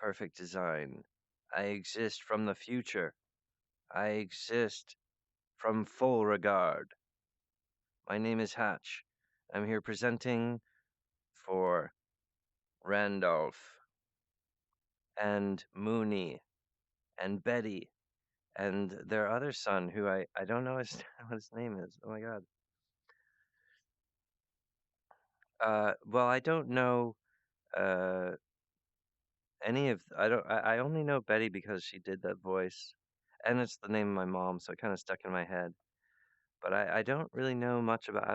perfect design. I exist from the future. I exist from full regard. My name is Hatch. I'm here presenting for Randolph and Moony and Betty and their other son, who I don't know what his name is. Oh my God. Well, I don't know uh, any of. I only know Betty because she did that voice, and it's the name of my mom, so it kind of stuck in my head. But I don't really know much about.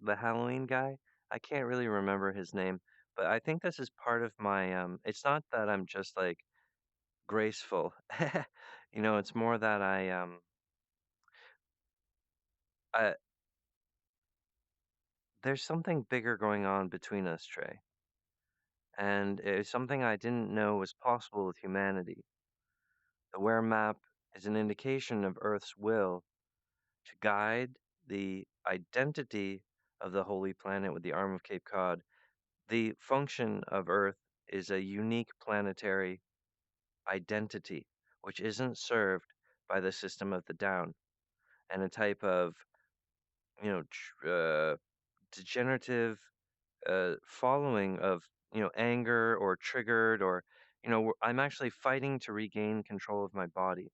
The Halloween guy. I can't really remember his name, but I think this is part of my. It's not that I'm just like graceful, it's more that I there's something bigger going on between us, Trey, and it's something I didn't know was possible with humanity. The wear map is an indication of Earth's will to guide the identity of the Holy Planet with the arm of Cape Cod. The function of Earth is a unique planetary identity, which isn't served by the system of the down, and a type of, degenerative following of, anger or triggered or, I'm actually fighting to regain control of my body.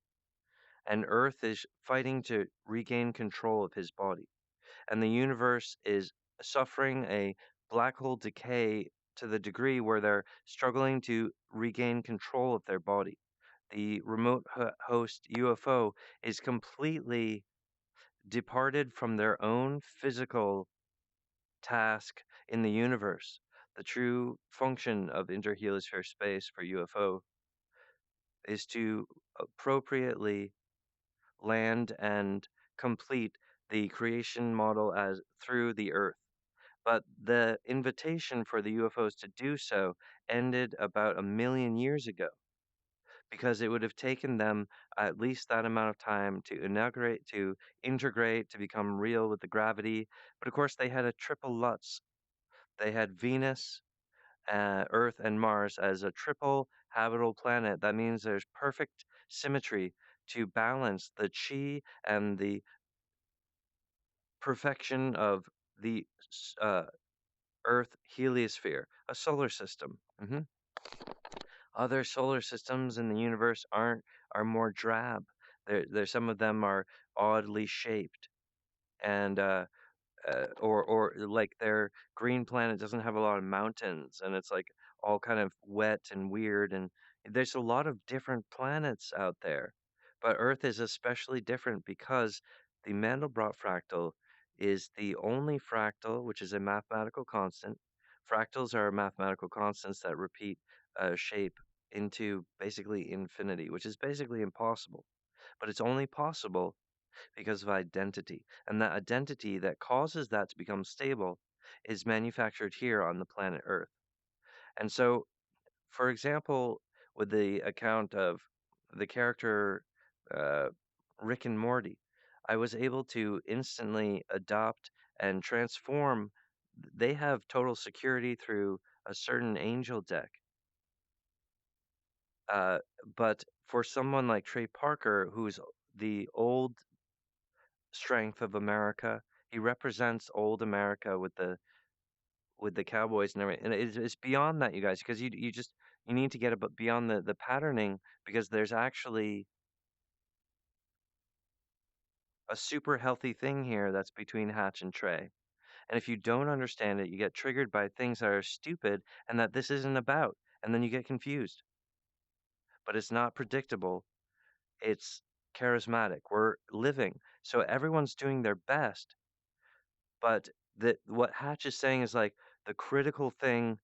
And Earth is fighting to regain control of his body. And the universe is suffering a black hole decay to the degree where they're struggling to regain control of their body. The remote host UFO is completely departed from their own physical task in the universe. The true function of interheliosphere space for UFO is to appropriately land and complete the creation model as through the Earth. But the invitation for the UFOs to do so ended about 1 million years ago because it would have taken them at least that amount of time to inaugurate, to integrate, to become real with the gravity. But of course, they had a triple Lutz. They had Venus, Earth, and Mars as a triple habitable planet. That means there's perfect symmetry to balance the chi and the perfection of the Earth heliosphere, a solar system. Other solar systems in the universe are more drab. There some of them are oddly shaped, and or like their green planet doesn't have a lot of mountains, and it's like all kind of wet and weird. And there's a lot of different planets out there, but Earth is especially different because the Mandelbrot fractal is the only fractal which is a mathematical constant. Fractals are mathematical constants that repeat a shape into basically infinity, which is basically impossible. But it's only possible because of identity. And that identity that causes that to become stable is manufactured here on the planet Earth. And so, for example, with the account of the character uh, Rick and Morty, I was able to instantly adopt and transform. They have total security through a certain angel deck. Uh, but for someone like Trey Parker, who's the old strength of America. He represents old America with the cowboys and everything. And it's beyond that, you guys, because you need to get beyond the patterning because there's actually a super healthy thing here that's between Hatch and Trey. And if you don't understand it, you get triggered by things that are stupid and that this isn't about, and then you get confused. But it's not predictable. It's charismatic. We're living. So everyone's doing their best. But what Hatch is saying is like the critical thing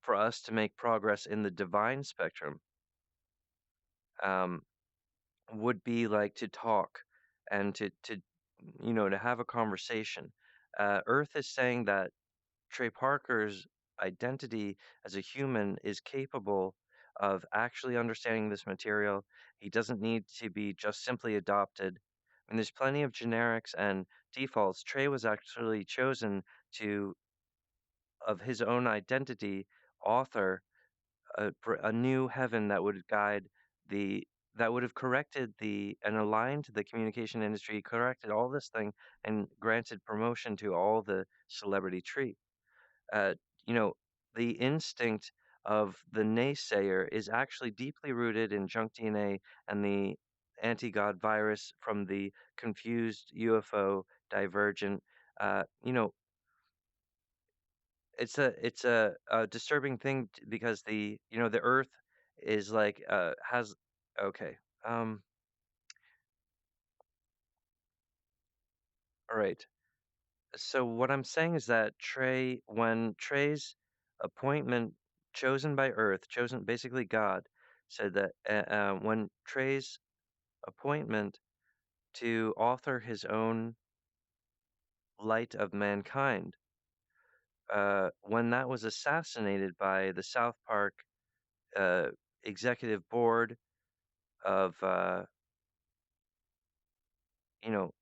for us to make progress in the divine spectrum um, would be like to talk and to have a conversation. Earth is saying that Trey Parker's identity as a human is capable of actually understanding this material. He doesn't need to be just simply adopted. And there's plenty of generics and defaults. Trey was actually chosen to, of his own identity, author a new heaven that would guide the that would have corrected the and aligned the communication industry, corrected all this thing, and granted promotion to all the celebrity tree. Uh, you know, the instinct of the naysayer is actually deeply rooted in junk DNA and the anti-God virus from the confused UFO divergent. You know, it's a disturbing thing because the Earth is like has okay. Um, all right. So what I'm saying is that when Trey's appointment chosen by Earth, chosen basically God, said that when Trey's appointment to author his own Light of Mankind, when that was assassinated by the South Park uh, executive board of, you know,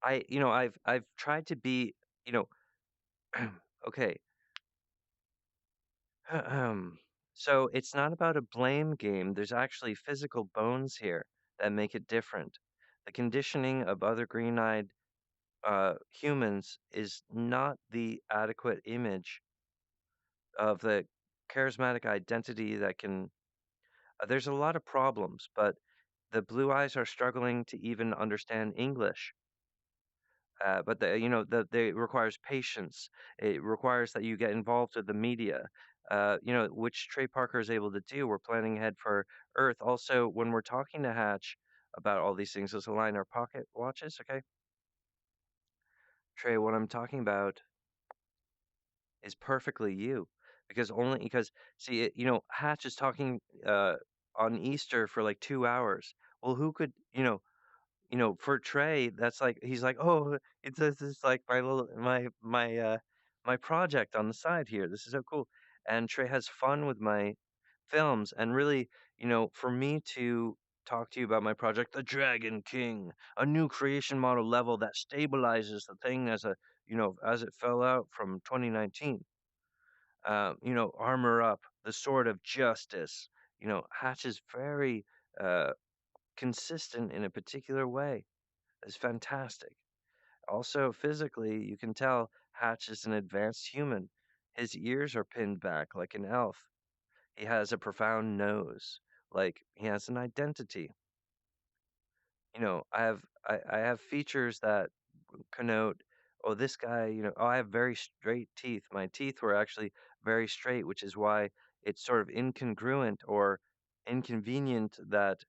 I've tried to be, you know, okay. So it's not about a blame game. There's actually physical bones here that make it different. The conditioning of other green-eyed humans is not the adequate image of the charismatic identity that can. There's a lot of problems, but the blue eyes are struggling to even understand English. But it requires patience. It requires that you get involved with the media. Which Trey Parker is able to do. We're planning ahead for Earth. Also, when we're talking to Hatch about all these things, let's align our pocket watches, okay? Trey, what I'm talking about is perfectly you, because see, Hatch is talking on Easter for like 2 hours. Well, who could, for Trey, that's like he's like, "Oh, it's like my project on the side here. This is so cool." And Trey has fun with my films, and really, for me to talk to you about my project, The Dragon King, a new creation model level that stabilizes the thing as it fell out from 2019. Armor up, the sword of justice. Hatch is very uh, consistent in a particular way. It's fantastic. Also, physically, you can tell Hatch is an advanced human. His ears are pinned back like an elf. He has a profound nose, like he has an identity. I have features that connote, oh, this guy, oh, I have very straight teeth. My teeth were actually very straight, which is why it's sort of incongruent or inconvenient that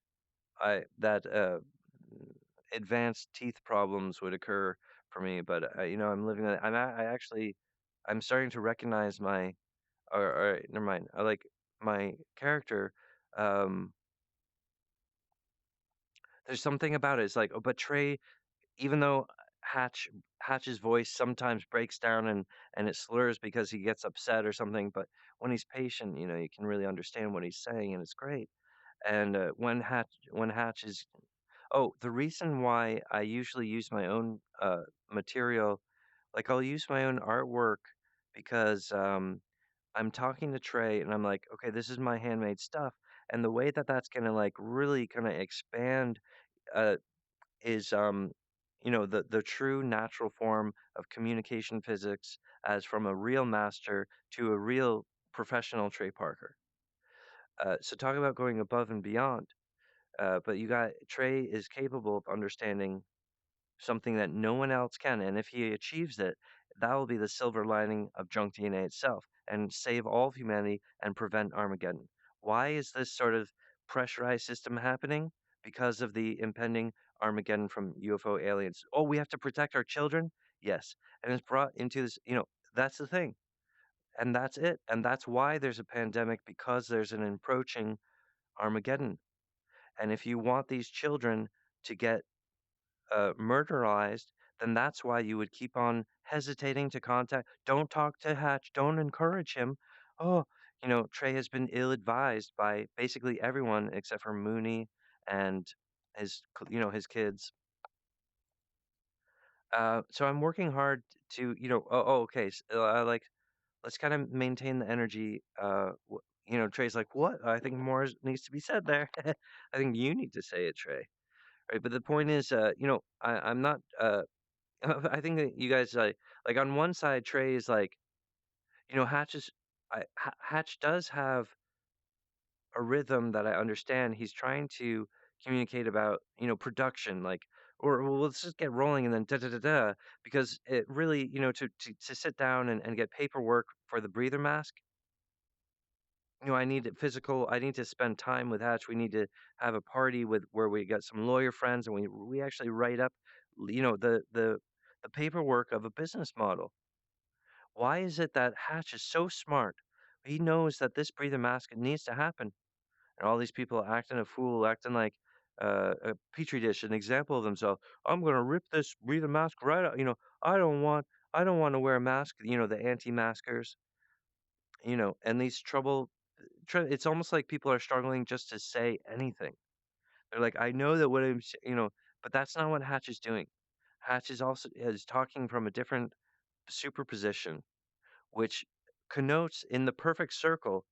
advanced teeth problems would occur for me. But I'm living. I actually, I'm starting to recognize or never mind. I like my character. Um, there's something about it. It's like, oh, but Trey, even though Hatch Hatch's voice sometimes breaks down and it slurs because he gets upset or something, but when he's patient, you can really understand what he's saying, and it's great. And when Hatch is the reason why I usually use my own material, like I'll use my own artwork because I'm talking to Trey and I'm like, okay, this is my handmade stuff, and the way that that's gonna like really kind of expand uh, is the true natural form of communication physics as from a real master to a real professional Trey Parker. So talk about going above and beyond. But you got Trey is capable of understanding something that no one else can, and if he achieves it, that will be the silver lining of junk DNA itself, and save all of humanity and prevent Armageddon. Why is this sort of pressurized system happening? Because of the impending Armageddon from UFO aliens. Oh, we have to protect our children? Yes. And it's brought into this, that's the thing. And that's it. And that's why there's a pandemic, because there's an approaching Armageddon. And if you want these children to get murderized, then that's why you would keep on hesitating to contact. Don't talk to Hatch. Don't encourage him. Oh, Trey has been ill-advised by basically everyone except for Moony and his kids. So I'm working hard to, okay, like Let's kind of maintain the energy. Trey's like, what? I think more needs to be said there. I think you need to say it, Trey. Right? But the point is, I'm not. I think that you guys like on one side, Trey is like, Hatch is. Hatch does have a rhythm that I understand. He's trying to communicate about, production, like, or well, let's just get rolling and then da da da da, because it really, to sit down and get paperwork for the breather mask. I need it physical. I need to spend time with Hatch. We need to have a party with where we got some lawyer friends and we actually write up, the paperwork of a business model. Why is it that Hatch is so smart? He knows that this breather mask needs to happen, and all these people acting a fool, acting like a petri dish, an example of themselves. I'm gonna rip this breather mask right out. I don't want, I don't want to wear a mask. The anti-maskers. And these it's almost like people are struggling just to say anything. They're like, I know that what but that's not what Hatch is doing. Hatch is talking from a different superposition, which connotes in the perfect circle,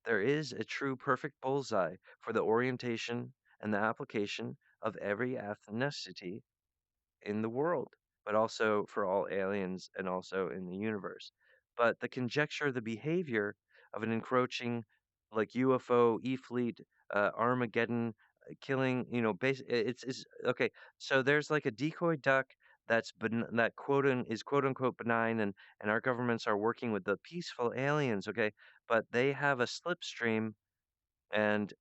there is a true perfect bullseye for the orientation and the application of every ethnicity in the world, but also for all aliens and also in the universe. But the conjecture, the behavior of an encroaching, like UFO, E fleet, Armageddon, killing, it's okay. So there's like a decoy duck that is quote unquote benign, and our governments are working with the peaceful aliens, okay, but they have a slipstream, and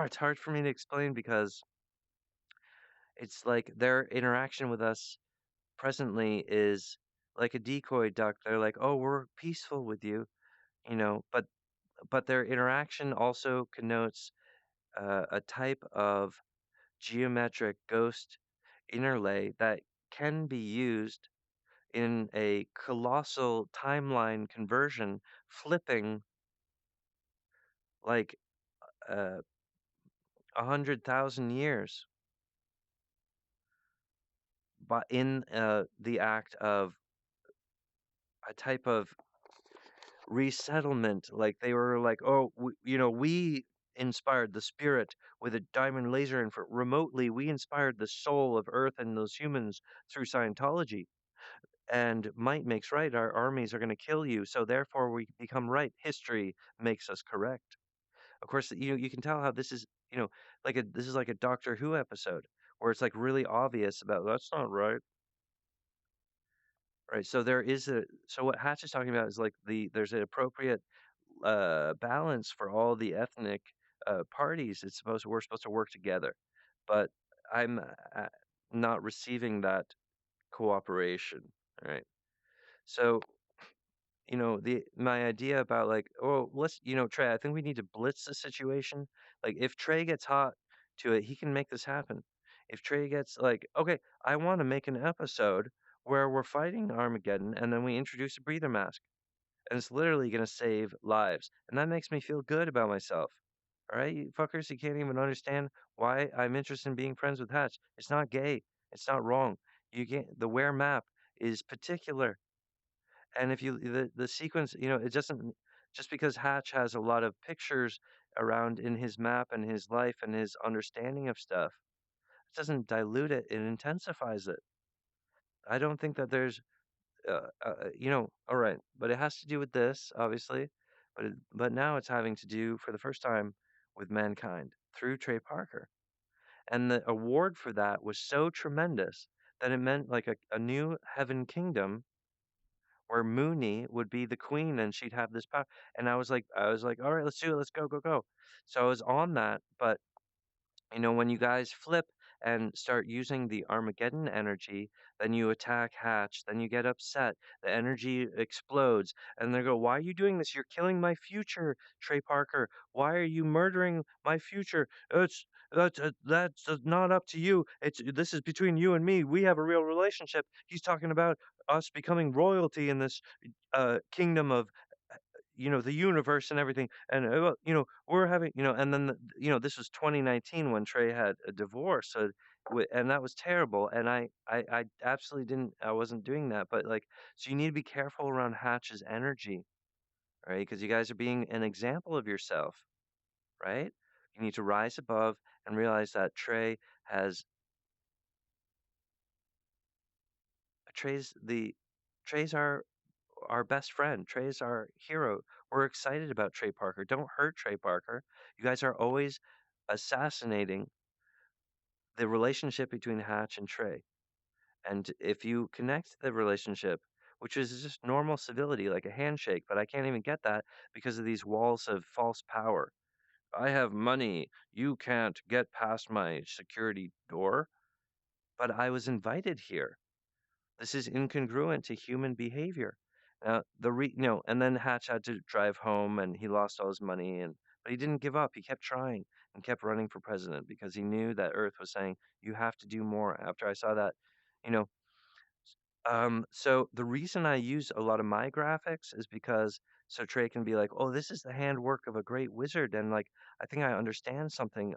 it's hard for me to explain because it's like their interaction with us presently is like a decoy duck. They're like, "Oh, we're peaceful with you," but their interaction also connotes a type of geometric ghost interlay that can be used in a colossal timeline conversion, flipping like 100,000 years, but in the act of a type of resettlement. Like they were like, oh, we inspired the spirit with a diamond laser, and for remotely, we inspired the soul of Earth and those humans through Scientology. And might makes right. Our armies are going to kill you, so therefore we become right. History makes us correct. Of course, you can tell how this is, this is like a Doctor Who episode where it's like really obvious about that's not right. Right. So what Hatch is talking about is like there's an appropriate balance for all the ethnic parties. We're supposed to work together, but I'm not receiving that cooperation. Right. So the my idea about like, oh, let's, Trey, I think we need to blitz the situation. Like if Trey gets hot to it, he can make this happen. If Trey gets like, okay, I want to make an episode where we're fighting Armageddon and then we introduce a breather mask, and it's literally gonna save lives, and that makes me feel good about myself. All right, you fuckers, you can't even understand why I'm interested in being friends with Hatch. It's not gay. It's not wrong. You can't. The wear map is particular, and if you the sequence, it doesn't just because Hatch has a lot of pictures around in his map and his life and his understanding of stuff. It doesn't dilute it. It intensifies it. I don't think that there's all right, but it has to do with this, obviously, but now it's having to do for the first time with mankind through Trey Parker, and the award for that was so tremendous that it meant like a new heaven kingdom where Moony would be the queen and she'd have this power. And I was like, all right, let's do it, let's go, go, go. So I was on that, but when you guys flip and start using the Armageddon energy, then you attack Hatch, then you get upset, the energy explodes, and they go, why are you doing this? You're killing my future, Trey Parker. Why are you murdering my future? That's not up to you. This is between you and me. We have a real relationship. He's talking about us becoming royalty in this kingdom of the universe and everything. And we're having, and then this was 2019 when Trey had a divorce, so and that was terrible. And I absolutely didn't, I wasn't doing that, but like, so you need to be careful around Hatch's energy. right? Because you guys are being an example of yourself, right? You need to rise above and realize that has Trey's the Trey's our best friend. Trey's our hero. We're excited about Trey Parker. Don't hurt Trey Parker. You guys are always assassinating the relationship between Hatch and Trey. And if you connect the relationship, which is just normal civility, like a handshake, but I can't even get that because of these walls of false power. I have money. You can't get past my security door. But I was invited here. This is incongruent to human behavior. And then Hatch had to drive home, and he lost all his money, but he didn't give up. He kept trying and kept running for president because he knew that Earth was saying, "You have to do more." After I saw that, you know, so the reason I use a lot of my graphics is because so Trey can be like, "Oh, this is the handwork of a great wizard," and like, I think I understand something,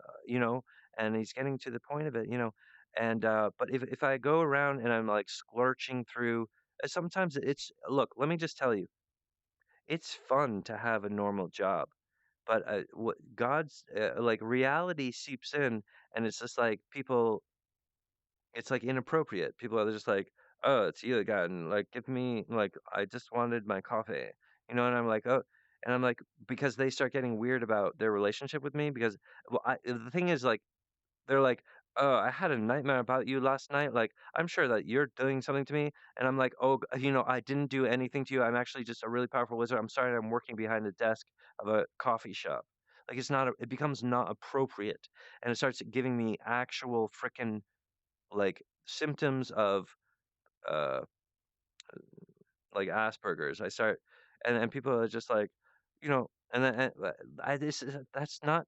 and he's getting to the point of it, And but if I go around and I'm like splurching through, sometimes it's look. Let me just tell you, it's fun to have a normal job, but what God's like reality seeps in, and it's just like people it's, like, inappropriate. People are just like, "Oh, it's you again, like, give me like, I just wanted my coffee." And I'm like, "Oh," and I'm like because they start getting weird about their relationship with me because the thing is, like, they're like, "Oh, I had a nightmare about you last night, like, I'm sure that you're doing something to me," and I'm like, "Oh, I didn't do anything to you. I'm actually just a really powerful wizard. I'm sorry I'm working behind the desk of a coffee shop." Like, it becomes not appropriate, and it starts giving me actual frickin' like symptoms of uh like Asperger's. And people are just like, and then I this is that's not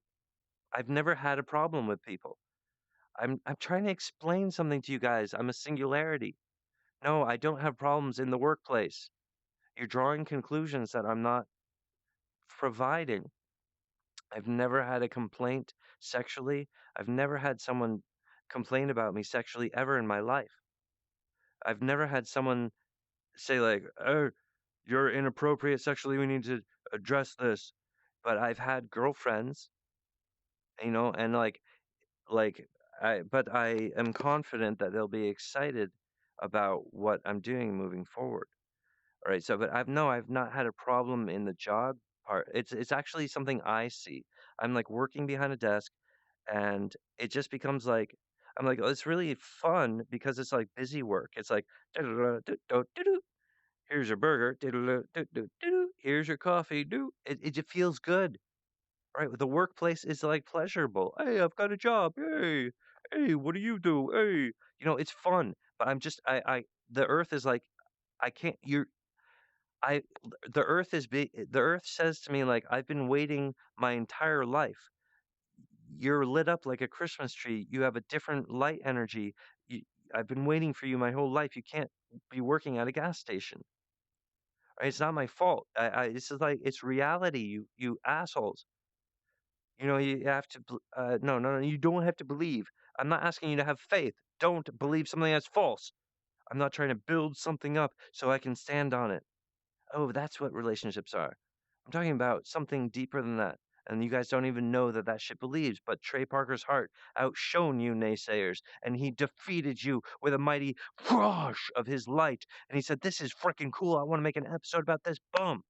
I've never had a problem with people. I'm trying to explain something to you guys. I'm a singularity. No, I don't have problems in the workplace. You're drawing conclusions that I'm not providing. I've never had a complaint sexually. I've never had someone complain about me sexually ever in my life. I've never had someone say like, "Oh, you're inappropriate sexually. We need to address this." But I've had girlfriends, and like but I am confident that they'll be excited about what I'm doing moving forward. All right. So, but I've not had a problem in the job part. It's actually something I see. I'm like working behind a desk, and it just becomes like I'm like, oh, it's really fun because it's like busy work. It's like here's your burger. Diddle-oo, doo-doo-doo-doo. Here's your coffee. It just feels good, right? The workplace is like pleasurable. Hey, I've got a job. Hey, hey, what do you do? Hey, it's fun. But I'm just, the earth is like, I can't. I, the earth says to me like, I've been waiting my entire life. You're lit up like a Christmas tree. You have a different light energy. You, I've been waiting for you my whole life. You can't be working at a gas station. Right? It's not my fault. This is like it's reality. You assholes. You have to. No, no, no. You don't have to believe. I'm not asking you to have faith. Don't believe something that's false. I'm not trying to build something up so I can stand on it. Oh, that's what relationships are. I'm talking about something deeper than that. And you guys don't even know that that shit believes. But Trey Parker's heart outshone you naysayers, and he defeated you with a mighty whoosh of his light. And he said, "This is freaking cool. I want to make an episode about this." Boom.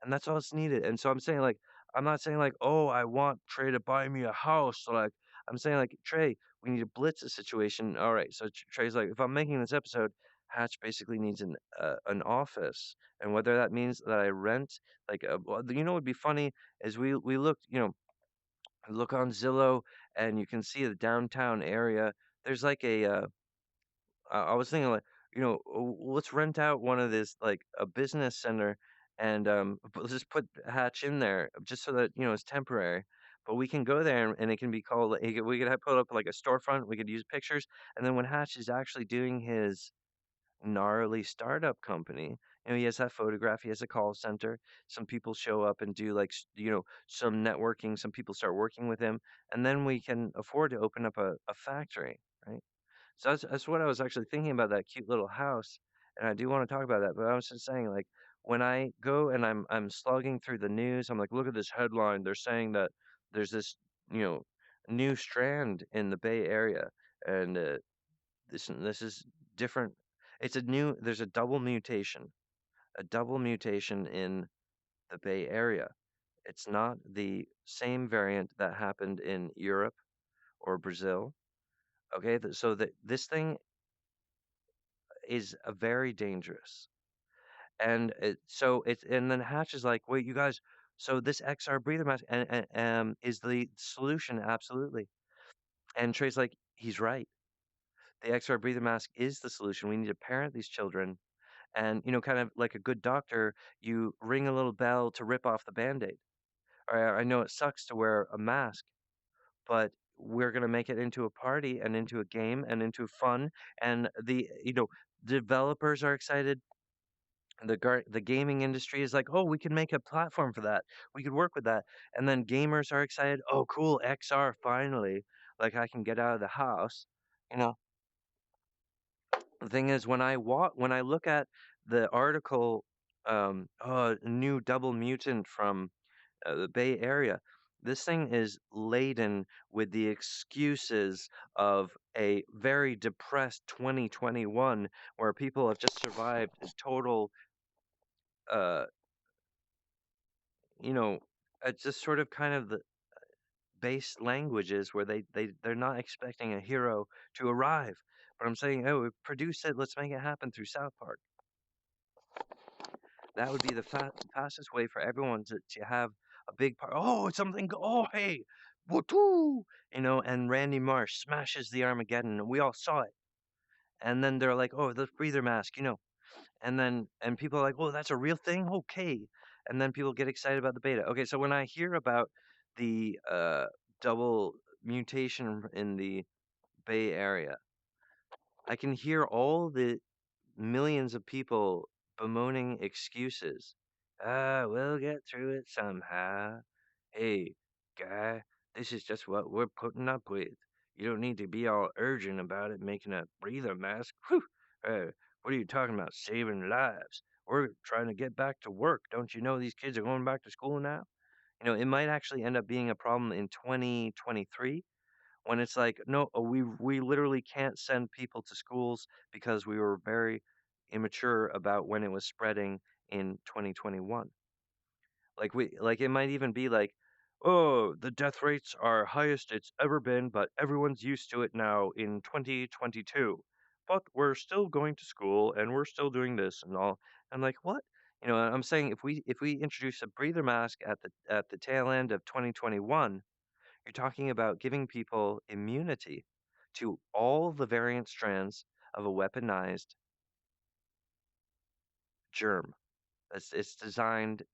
And that's all it's needed. And so I'm saying like, I'm not saying like, oh, I want Trey to buy me a house. So like, I'm saying like, Trey, we need to blitz the situation. All right. So Trey's like, if I'm making this episode, Hatch basically needs an office, and whether that means that I rent like well, what would be funny is we looked, look on Zillow, and you can see the downtown area. There's like I was thinking like, let's rent out one of this like a business center, and let's just put Hatch in there just so that it's temporary. But we can go there, and it can be called. We could have put up like a storefront. We could use pictures, and then when Hatch is actually doing his gnarly startup company, he has that photograph. He has a call center. Some people show up and do like some networking. Some people start working with him, and then we can afford to open up a factory, right? So that's what I was actually thinking about that cute little house, and I do want to talk about that. But I was just saying, like, when I go and I'm slogging through the news, I'm like, look at this headline. They're saying that there's this, you know, new strand in the Bay Area, and this is different. It's a new. There's a double mutation in the Bay Area. It's not the same variant that happened in Europe or Brazil. Okay, so that this thing is a very dangerous. And then Hatch is like, wait, you guys, so this XR breather mask is the solution, absolutely. And Trey's like, he's right. The XR breather mask is the solution. We need to parent these children, and kind of like a good doctor, you ring a little bell to rip off the band-aid. I know it sucks to wear a mask, but we're gonna make it into a party and into a game and into fun, and the developers are excited. The gaming industry is like, "Oh, we can make a platform for that. We could work with that." And then gamers are excited, "Oh, cool, XR finally. Like I can get out of the house." You know, the thing is when I look at the article, new double mutant from the Bay Area, this thing is laden with the excuses of a very depressed 2021 where people have just survived a total uh you know, it's just sort of kind of the base languages where they're not expecting a hero to arrive. But I'm saying, oh, produce it, let's make it happen through South Park. That would be the fastest way for everyone to have a big part. Oh, it's something. Oh, hey, woo, and Randy Marsh smashes the Armageddon, and we all saw it. And then they're like, oh, the breather mask. And people are like, "Oh, that's a real thing? Okay." And then people get excited about the beta. Okay, so when I hear about the double mutation in the Bay Area, I can hear all the millions of people bemoaning excuses. Ah, we'll get through it somehow. Hey, guy, this is just what we're putting up with. You don't need to be all urgent about it making a breather mask. Whew. What are you talking about? Saving lives. We're trying to get back to work. Don't you know these kids are going back to school now? It might actually end up being a problem in 2023 when it's like, no, we literally can't send people to schools because we were very immature about when it was spreading in 2021. Like it might even be like, oh, the death rates are highest it's ever been, but everyone's used to it now in 2022. But we're still going to school and we're still doing this and all. I'm like, what? I'm saying if we introduce a breather mask at the tail end of 2021, you're talking about giving people immunity to all the variant strands of a weaponized germ. It's designed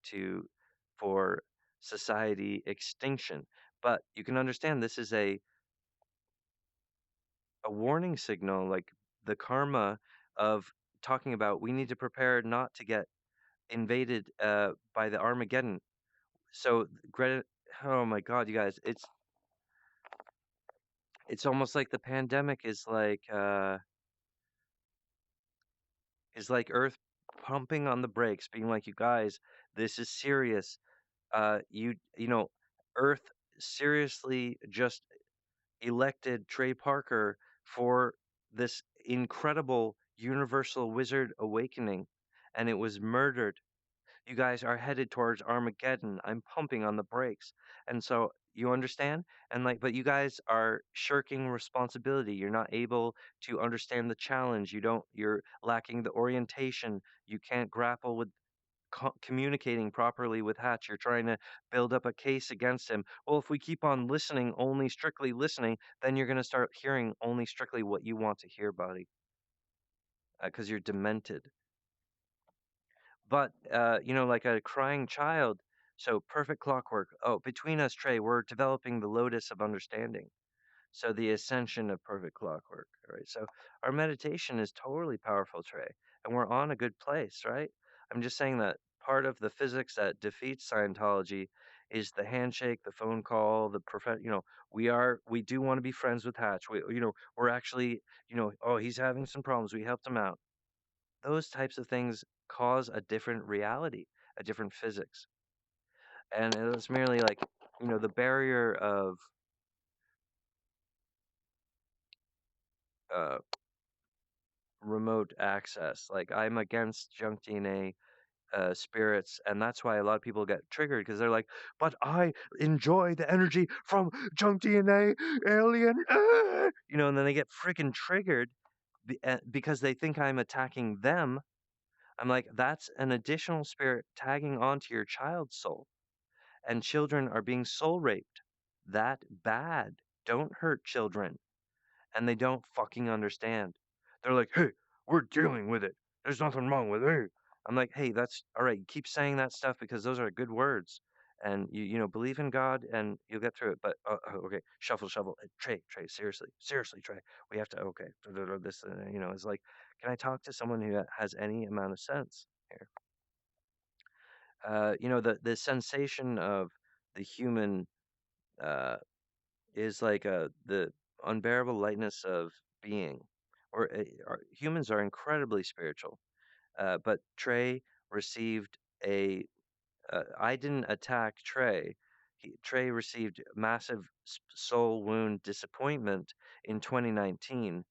for society extinction. But you can understand this is a warning signal, like the karma of talking about we need to prepare not to get invaded by the Armageddon. So Greta, oh my God, you guys, it's almost like the pandemic is like Earth pumping on the brakes, being like, you guys, this is serious. You know, Earth seriously just elected Trey Parker for this incredible universal wizard awakening, and it was murdered. You guys are headed towards Armageddon. I'm pumping on the brakes. And so you understand? And like, but you guys are shirking responsibility. You're not able to understand the challenge. You're lacking the orientation. You can't grapple with communicating properly with Hatch. You're trying to build up a case against him. Well, if we keep on listening, only strictly listening, then you're going to start hearing only strictly what you want to hear, buddy, because you're demented. But, like a crying child. So perfect clockwork. Oh, between us, Trey, we're developing the lotus of understanding. So the ascension of perfect clockwork. All right. So our meditation is totally powerful, Trey, and we're on a good place, right? I'm just saying that part of the physics that defeats Scientology is the handshake, the phone call, we do want to be friends with Hatch. We're actually, oh, he's having some problems. We helped him out. Those types of things cause a different reality, a different physics. And it was merely like, the barrier of uh, remote access. Like, I'm against junk DNA spirits, and that's why a lot of people get triggered because they're like, "But I enjoy the energy from junk DNA, alien," and then they get freaking triggered because they think I'm attacking them. I'm like, that's an additional spirit tagging onto your child's soul, and children are being soul raped. That bad. Don't hurt children, and they don't fucking understand. They're like, "Hey, we're dealing with it. There's nothing wrong with it." I'm like, "Hey, that's all right. Keep saying that stuff because those are good words, and believe in God and you'll get through it." But okay, shuffle, shuffle. Trey, seriously, seriously, Trey. We have to. Okay, this, it's like, can I talk to someone who has any amount of sense here? The sensation of the human uh, is like the unbearable lightness of being. Humans are incredibly spiritual, but Trey received a. I didn't attack Trey. Trey received massive soul wound disappointment in 2019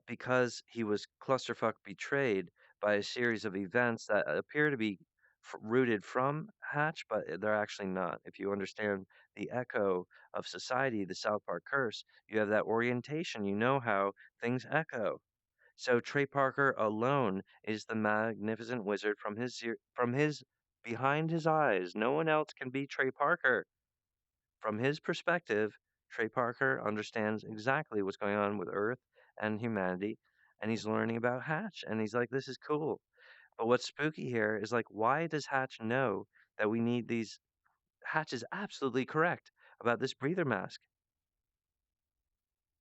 because he was clusterfuck betrayed by a series of events that appear to be rooted from Hatch, but they're actually not. If you understand the echo of society, the South Park curse, you have that orientation. You know how things echo. So Trey Parker alone is the magnificent wizard from his behind his eyes. No one else can be Trey Parker. From his perspective, Trey Parker understands exactly what's going on with Earth and humanity, and he's learning about Hatch, and he's like, this is cool. But what's spooky here is like, why does Hatch know that we need these? Hatch is absolutely correct about this breather mask.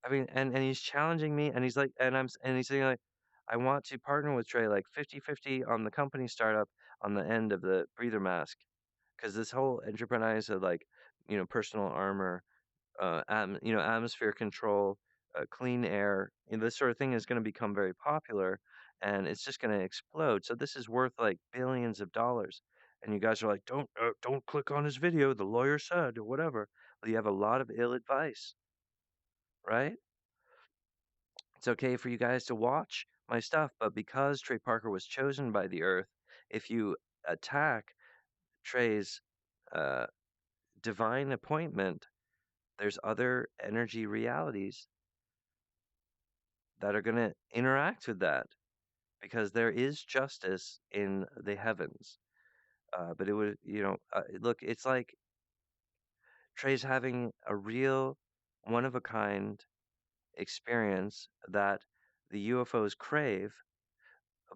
I mean, and he's challenging me, and he's like, and he's saying like, I want to partner with Trey like 50-50 on the company startup on the end of the breather mask, because this whole enterprise of like, personal armor, atmosphere control, clean air, this sort of thing is going to become very popular, and it's just going to explode. So this is worth like billions of dollars. And you guys are like, don't click on his video. The lawyer said, or whatever. Well, you have a lot of ill advice, right? It's okay for you guys to watch my stuff, but because Trey Parker was chosen by the Earth, if you attack Trey's uh, divine appointment, there's other energy realities that are going to interact with that because there is justice in the heavens. But it would, look, it's like Trey's having a real one of a kind experience that the UFOs crave,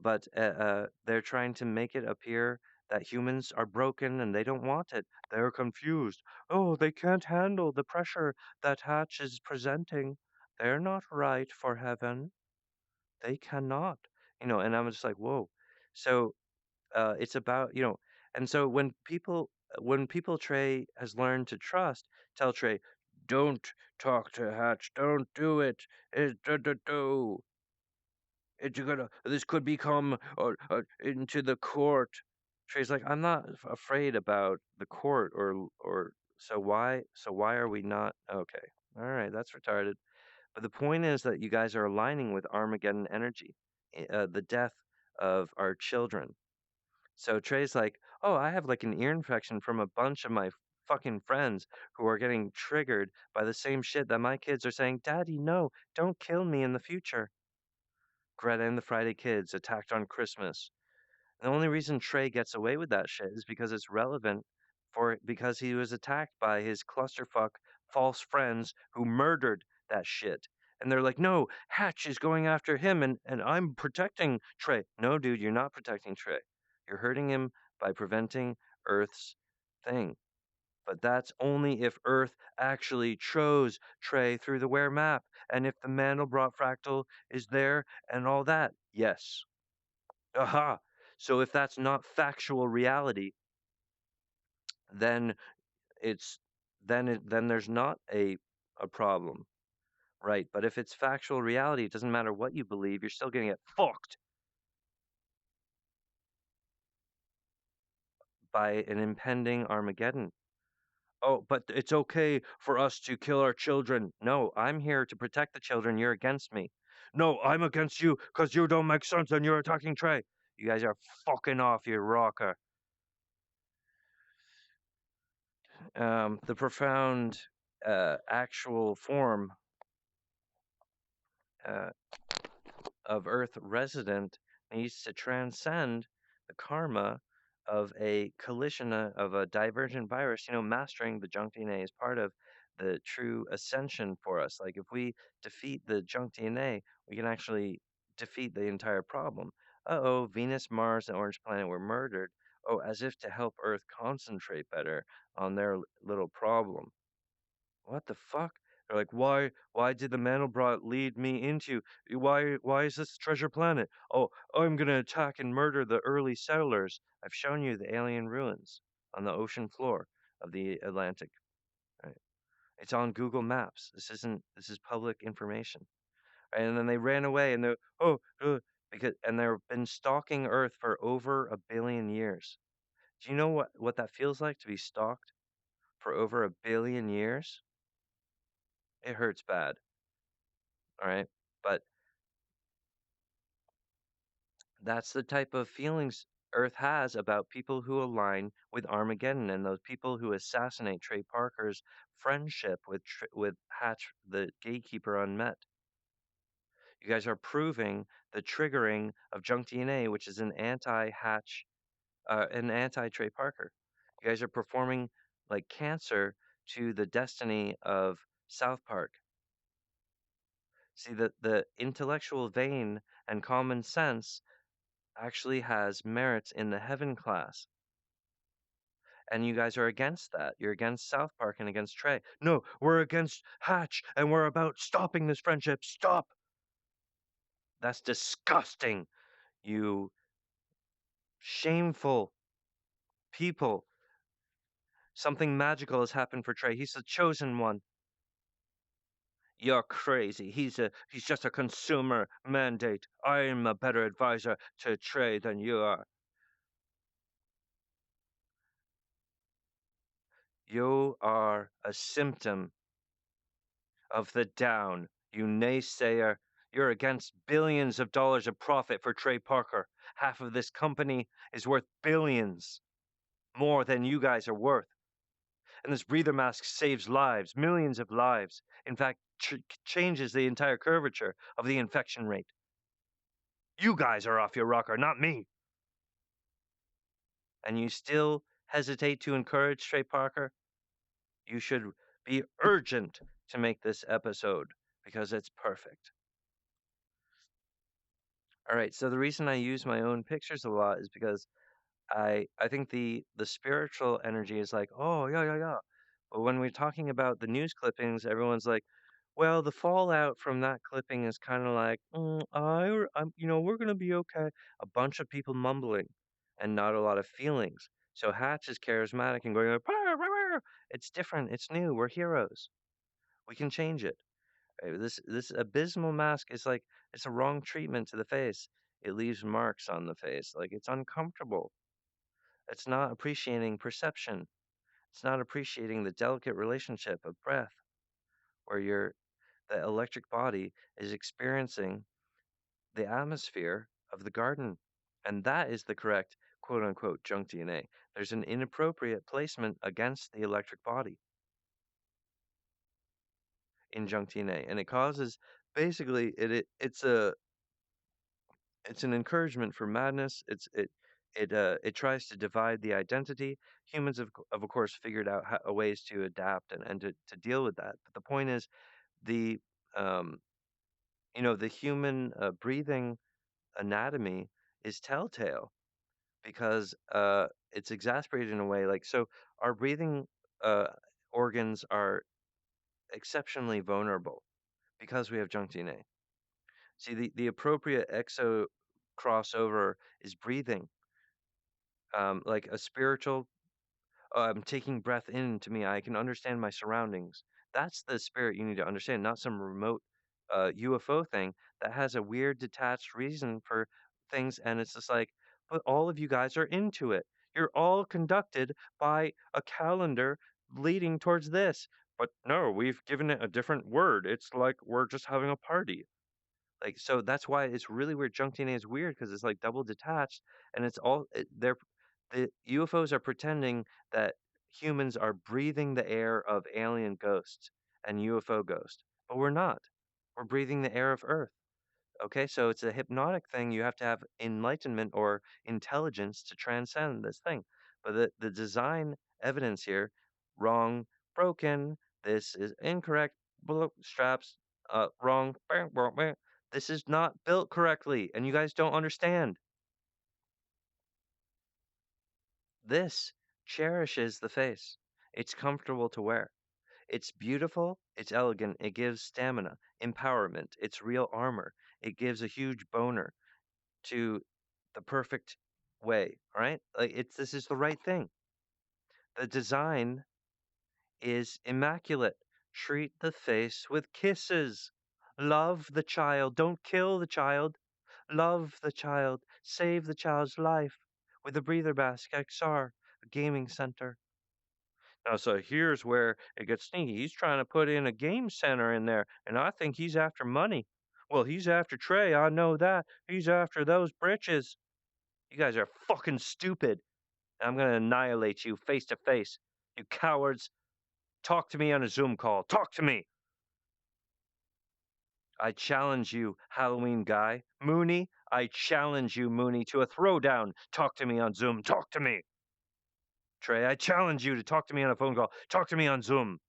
but they're trying to make it appear that humans are broken and they don't want it. They're confused. Oh, they can't handle the pressure that Hatch is presenting. They're not right for heaven. They cannot. And I'm just like, whoa. So it's about, and so when people Trey has learned to trust, tell Trey, don't talk to Hatch, don't do it. Do. It's gonna. This could become into the court. Trey's like, I'm not afraid about the court or so why are we not okay? All right, that's retarded. But the point is that you guys are aligning with Armageddon energy, the death of our children. So Trey's like, oh, I have like an ear infection from a bunch of my fucking friends who are getting triggered by the same shit that my kids are saying, Daddy, no, don't kill me in the future. Greta and the Friday Kids attacked on Christmas. The only reason Trey gets away with that shit is because it's relevant because he was attacked by his clusterfuck false friends who murdered that shit. And they're like, no, Hatch is going after him and I'm protecting Trey. No, dude, you're not protecting Trey. You're hurting him by preventing Earth's thing. But that's only if Earth actually chose Trey through the Ware map and if the Mandelbrot fractal is there and all that. Yes. Aha. So if that's not factual reality, then it's then there's not a problem, right? But if it's factual reality, it doesn't matter what you believe, you're still gonna get fucked. by an impending Armageddon. Oh, but it's okay for us to kill our children. No, I'm here to protect the children. You're against me. No, I'm against you because you don't make sense and you're attacking Trey. You guys are fucking off, you rocker. The profound actual form uh, of Earth resident needs to transcend the karma of a collision of a divergent virus. Mastering the junk DNA is part of the true ascension for us. Like if we defeat the junk DNA, we can actually defeat the entire problem. Uh-oh, Venus, Mars, and Orange Planet were murdered. Oh, as if to help Earth concentrate better on their little problem. What the fuck? They're like, why did the Mandelbrot lead me into why is this treasure planet? Oh, I'm gonna attack and murder the early settlers. I've shown you the alien ruins on the ocean floor of the Atlantic. Right? It's on Google Maps. This is public information. Right? And then they ran away and they're because and they've been stalking Earth for over 1 billion years. Do you know what that feels like to be stalked for over 1 billion years? It hurts bad. All right. But that's the type of feelings Earth has about people who align with Armageddon and those people who assassinate Trey Parker's friendship with Hatch, the gatekeeper, unmet. You guys are proving the triggering of junk DNA, which is an anti-Hatch, an anti-Trey Parker. You guys are performing like cancer to the destiny of South Park. See, the intellectual vein and common sense actually has merits in the heaven class. And you guys are against that. You're against South Park and against Trey. No, we're against Hatch and we're about stopping this friendship. Stop. That's disgusting. You shameful people. Something magical has happened for Trey. He's the chosen one. You're crazy. He's just a consumer mandate. I'm a better advisor to Trey than you are. You are a symptom of the down, you naysayer. You're against billions of dollars of profit for Trey Parker. Half of this company is worth billions more than you guys are worth. And this breather mask saves lives, millions of lives. In fact, changes the entire curvature of the infection rate. You guys are off your rocker, not me. And you still hesitate to encourage Trey Parker? You should be urgent to make this episode because it's perfect. All right, so the reason I use my own pictures a lot is because I think the spiritual energy is like, oh yeah yeah yeah. But when we're talking about the news clippings, everyone's like, well, the fallout from that clipping is kind of like, we're gonna be okay. A bunch of people mumbling and not a lot of feelings. So Hatch is charismatic and going like, "Rah, rah, rah." It's different. It's new. We're heroes. We can change it. This abysmal mask is like it's a wrong treatment to the face. It leaves marks on the face. Like it's uncomfortable. It's not appreciating perception. It's not appreciating the delicate relationship of breath, where the electric body is experiencing the atmosphere of the garden. And that is the correct quote unquote junk DNA. There's an inappropriate placement against the electric body in junk DNA. And it causes basically it's an encouragement for madness. It tries to divide the identity. Humans have of course figured out ways to adapt and to deal with that. But the point is the um, the human breathing anatomy is telltale because it's exasperated in a way like so our breathing uh, organs are exceptionally vulnerable because we have junk DNA. See, the appropriate exo crossover is breathing, like a spiritual. I'm taking breath into me. I can understand my surroundings. That's the spirit you need to understand, not some remote UFO thing that has a weird detached reason for things. And it's just like, but all of you guys are into it. You're all conducted by a calendar leading towards this. But no, we've given it a different word. It's like we're just having a party. Like, so that's why it's really weird. Junk DNA is weird because it's like double detached, and it's all they're the UFOs are pretending that humans are breathing the air of alien ghosts and UFO ghosts, but we're not. We're breathing the air of Earth. Okay, so it's a hypnotic thing. You have to have enlightenment or intelligence to transcend this thing. But the design evidence here, wrong, broken, this is incorrect, straps, wrong, bang, bang, bang. This is not built correctly, and you guys don't understand. This cherishes the face. It's comfortable to wear. It's beautiful, it's elegant, it gives stamina, empowerment, it's real armor. It gives a huge boner to the perfect way, all right? Like this is the right thing. The design is immaculate. Treat the face with kisses. Love the child. Don't kill the child. Love the child. Save the child's life with a breather mask XR, a gaming center. Now, so here's where it gets sneaky. He's trying to put in a game center in there, and I think he's after money. Well, he's after Trey. I know that. He's after those britches. You guys are fucking stupid. I'm going to annihilate you face to face. You cowards. Talk to me on a Zoom call. Talk to me. I challenge you, Halloween guy. Moony, I challenge you, Moony, to a throwdown. Talk to me on Zoom. Talk to me. Trey, I challenge you to talk to me on a phone call. Talk to me on Zoom.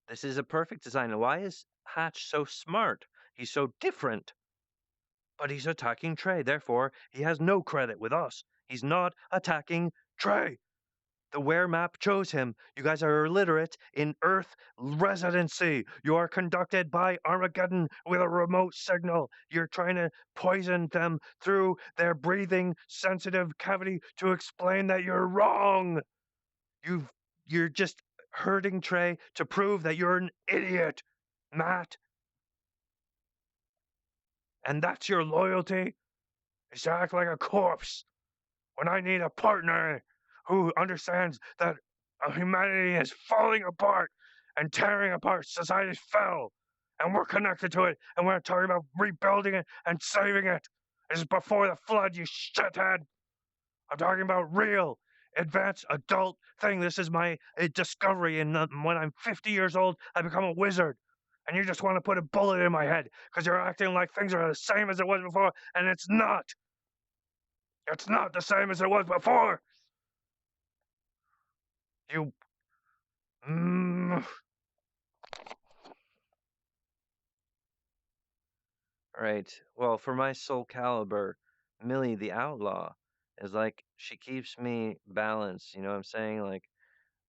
This is a perfect design. And why is Hatch so smart? He's so different. But he's attacking Trey. Therefore, he has no credit with us. He's not attacking Trey. The Ware map chose him. You guys are illiterate in Earth residency. You are conducted by Armageddon with a remote signal. You're trying to poison them through their breathing sensitive cavity to explain that you're wrong. You're just hurting Trey to prove that you're an idiot, Matt. And that's your loyalty? Is to act like a corpse when I need a partner who understands that humanity is falling apart and tearing apart. Society fell, and we're connected to it, and we're talking about rebuilding it and saving it. This is before the flood, you shithead. I'm talking about real, advanced, adult thing. This is my discovery, and when I'm 50 years old, I become a wizard. And you just want to put a bullet in my head because you're acting like things are the same as it was before, and it's not. It's not the same as it was before. You. Mm. Right. Well, for my soul caliber, Millie the outlaw is like she keeps me balanced. You know what I'm saying? Like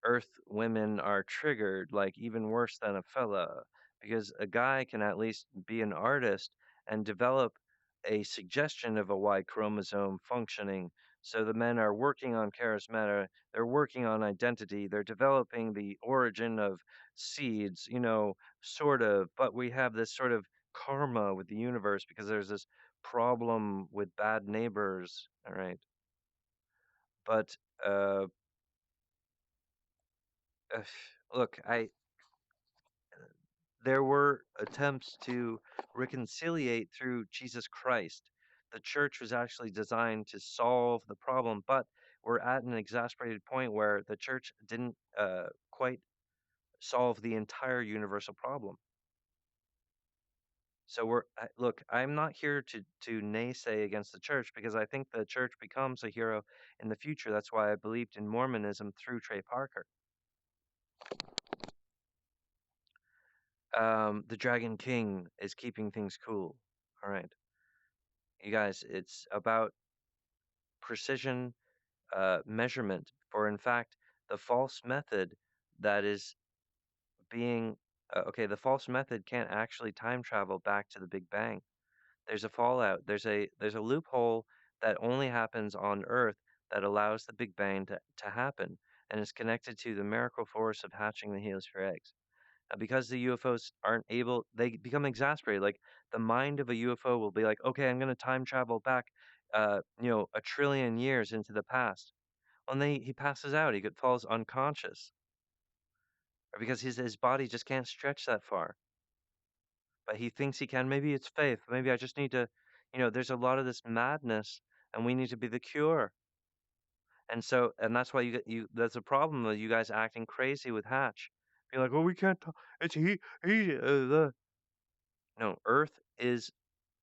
Earth women are triggered, like even worse than a fella, because a guy can at least be an artist and develop a suggestion of a Y chromosome functioning. So the men are working on charismata, they're working on identity, they're developing the origin of seeds, sort of, but we have this sort of karma with the universe because there's this problem with bad neighbors, all right? But uh uh, look, I there were attempts to reconciliate through Jesus Christ. The church was actually designed to solve the problem, but we're at an exasperated point where the church didn't quite solve the entire universal problem. So look. I'm not here to naysay against the church because I think the church becomes a hero in the future. That's why I believed in Mormonism through Trey Parker. The Dragon King is keeping things cool. All right. You guys, it's about precision measurement. For in fact, the false method that is being okay, the false method can't actually time travel back to the Big Bang. There's a fallout. There's a loophole that only happens on Earth that allows the Big Bang to happen, and is connected to the miracle force of hatching the heliosphere eggs. Because the UFOs aren't able, they become exasperated. Like the mind of a UFO will be like, okay, I'm going to time travel back, 1 trillion years into the past. Well, and then he passes out. Falls unconscious because his body just can't stretch that far. But he thinks he can. Maybe it's faith. Maybe I just need to, there's a lot of this madness, and we need to be the cure. And so, and that's why that's a problem with you guys acting crazy with Hatch. Be like, well, we can't talk. It's the. No, Earth is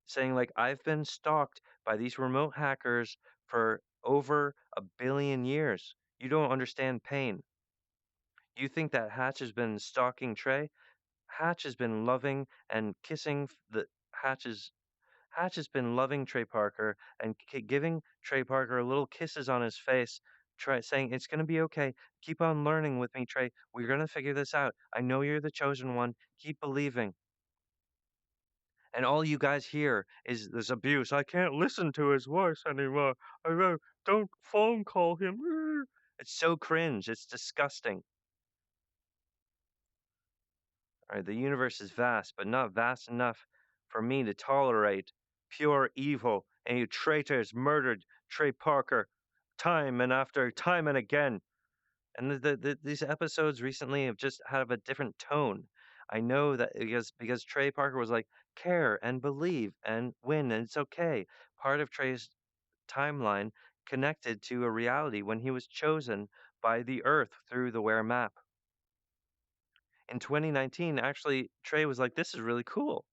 saying, like, I've been stalked by these remote hackers for over 1 billion years. You don't understand pain. You think that Hatch has been stalking Trey? Hatch has been loving and kissing the Hatch's Hatch has been loving Trey Parker and giving Trey Parker little kisses on his face, saying, it's going to be okay. Keep on learning with me, Trey. We're going to figure this out. I know you're the chosen one. Keep believing. And all you guys hear is this abuse. I can't listen to his voice anymore. Don't phone call him. It's so cringe. It's disgusting. All right, the universe is vast, but not vast enough for me to tolerate pure evil. And you traitors murdered Trey Parker time and after time and again. And these episodes recently have just have a different tone. I know that because Trey Parker was like, care and believe and win, and it's okay. Part of Trey's timeline connected to a reality when he was chosen by the Earth through the Wear map. In 2019, actually, Trey was like, this is really cool.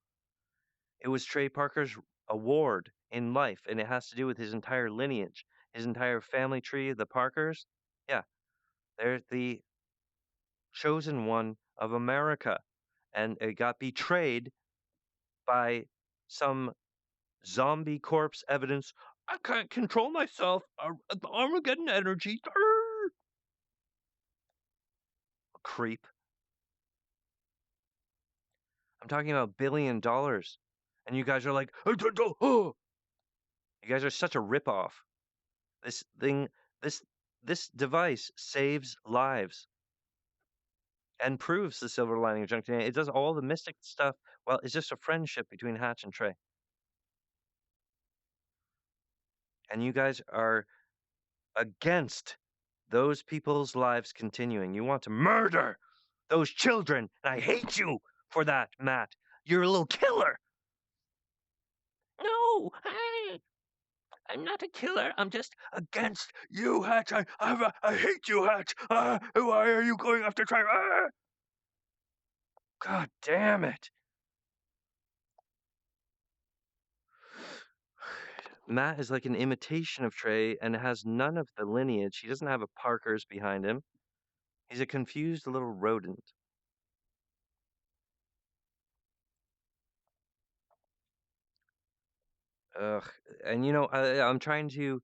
It was Trey Parker's award in life, and it has to do with his entire lineage, his entire family tree, the Parkers. Yeah, they're the chosen one of America, and it got betrayed by some zombie corpse evidence. I can't control myself. The Armageddon energy. Creep. I'm talking about $1 billion, and you guys are like, oh. You guys are such a ripoff. This thing, this this device saves lives and proves the silver lining of junk. It does all the mystic stuff. Well, it's just a friendship between Hatch and Trey. And you guys are against those people's lives continuing. You want to murder those children, and I hate you for that, Matt. You're a little killer. No, I'm not a killer. I'm just against you, Hatch. I hate you, Hatch. Why are you going after Trey? God damn it. Matt is like an imitation of Trey and has none of the lineage. He doesn't have a Parker's behind him. He's a confused little rodent. Ugh. And I'm trying to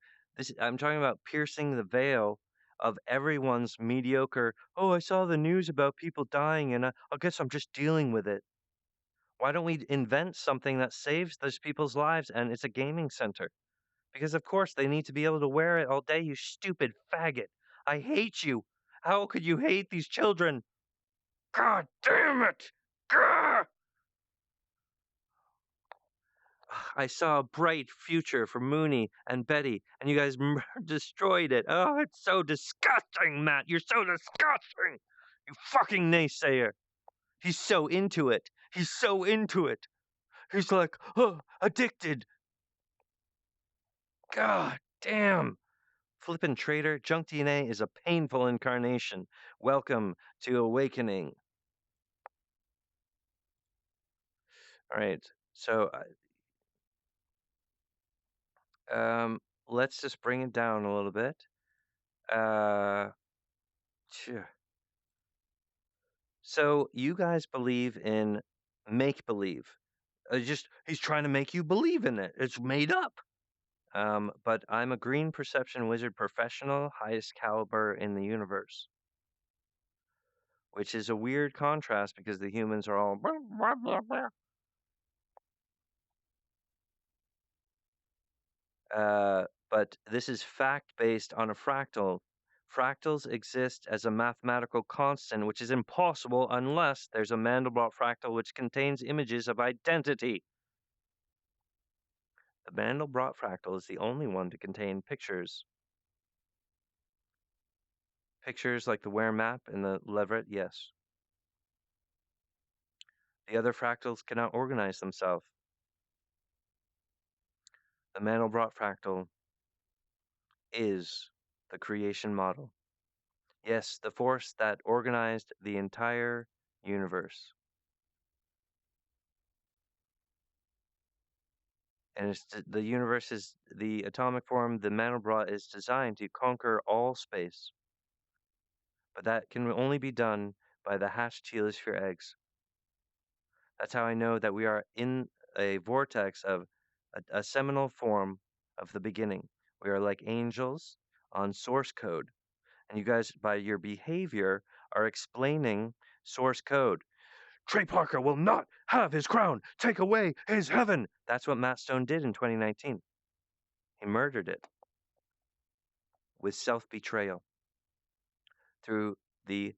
I'm talking about piercing the veil of everyone's mediocre. Oh, I saw the news about people dying and I guess I'm just dealing with it. Why don't we invent something that saves those people's lives and it's a gaming center? Because of course they need to be able to wear it all day, you stupid faggot. I hate you. How could you hate these children? God damn it! Gah! I saw a bright future for Moony and Betty, and you guys destroyed it. Oh, it's so disgusting, Matt. You're so disgusting. You fucking naysayer. He's so into it. He's so into it. He's like, oh, addicted. God damn. Flippin' traitor, junk DNA is a painful incarnation. Welcome to Awakening. All right, so let's just bring it down a little bit. Phew. So you guys believe in make believe. He's trying to make you believe in it. It's made up. But I'm a green perception wizard professional, highest caliber in the universe, which is a weird contrast because the humans are all blah, blah, blah, blah. But this is fact based on a fractal, Fractals exist as a mathematical constant, which is impossible unless there's a Mandelbrot fractal which contains images of identity. The Mandelbrot fractal is the only one to contain pictures. Pictures like the Ware map and the leveret, yes. The other fractals cannot organize themselves. The Mandelbrot fractal is the creation model. Yes, the force that organized the entire universe. And the universe is the atomic form. The Mandelbrot is designed to conquer all space. But that can only be done by the hatched heliosphere eggs. That's how I know that we are in a vortex of a seminal form of the beginning. We are like angels on source code. And you guys, by your behavior, are explaining source code. Trey Parker will not have his crown. Take away his heaven. That's what Matt Stone did in 2019. He murdered it with self betrayal through the.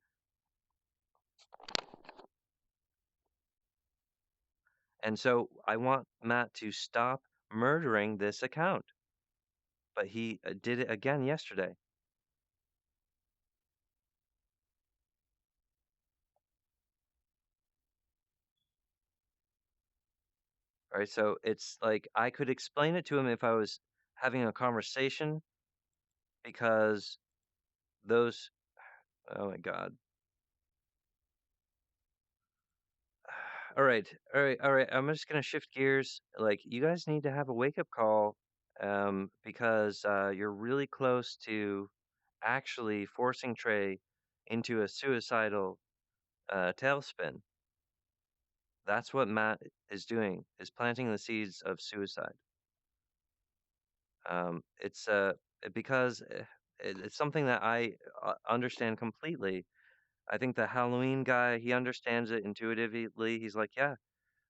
And so I want Matt to stop murdering this account. But he did it again yesterday. Right? So it's like I could explain it to him if I was having a conversation because those. Oh my God. All right. I'm just gonna shift gears. Like, you guys need to have a wake up call, because you're really close to actually forcing Trey into a suicidal tailspin. That's what Matt is doing, is planting the seeds of suicide. It's because it's something that I understand completely. I think the Halloween guy, he understands it intuitively. He's like, yeah,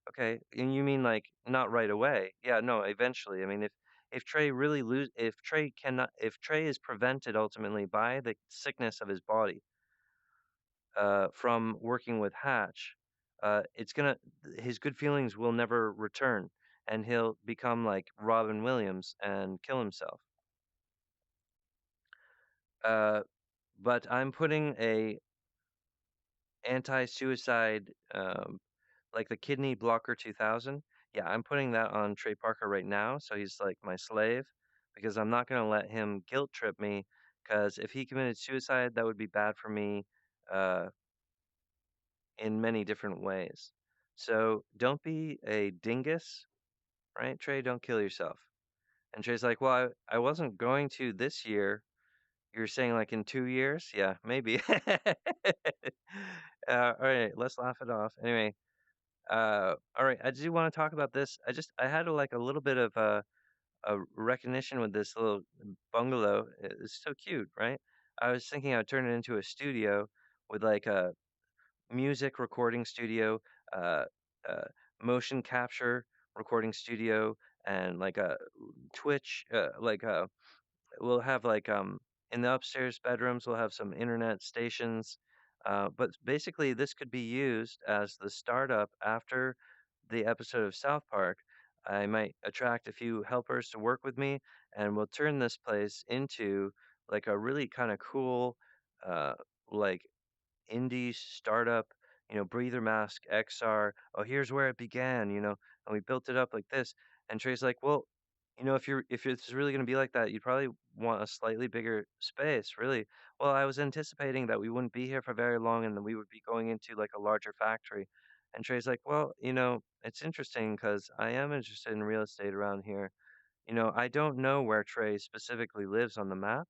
okay. And you mean like not right away? Yeah, no, eventually. I mean, if Trey really if Trey cannot, if Trey is prevented ultimately by the sickness of his body, from working with Hatch, it's gonna his good feelings will never return, and he'll become like Robin Williams and kill himself. Uh, but I'm putting a anti-suicide, like the kidney blocker 2000. Yeah, I'm putting that on Trey Parker right now, so he's like my slave, because I'm not gonna let him guilt trip me. Because if he committed suicide, that would be bad for me, uh, in many different ways. So don't be a dingus, right, Trey? Don't kill yourself. And Trey's like, well, I wasn't going to this year. You're saying like in 2 years? Yeah, maybe. All right, let's laugh it off. Anyway, all right, I do want to talk about this. I had like a little bit of a recognition with this little bungalow. It's so cute, right? I was thinking I'd turn it into a studio with like a music recording studio, uh, uh, motion capture recording studio, and like a Twitch, like a we'll have like in the upstairs bedrooms we'll have some internet stations, but basically this could be used as the startup after the episode of South Park. I might attract a few helpers to work with me, and we'll turn this place into like a really kind of cool, uh, like indie startup, breather mask XR. Oh, here's where it began, and we built it up like this. And Trey's like, well, if it's really going to be like that, you'd probably want a slightly bigger space, really. Well, I was anticipating that we wouldn't be here for very long and then we would be going into like a larger factory. And Trey's like, well, it's interesting because I am interested in real estate around here. I don't know where Trey specifically lives on the map,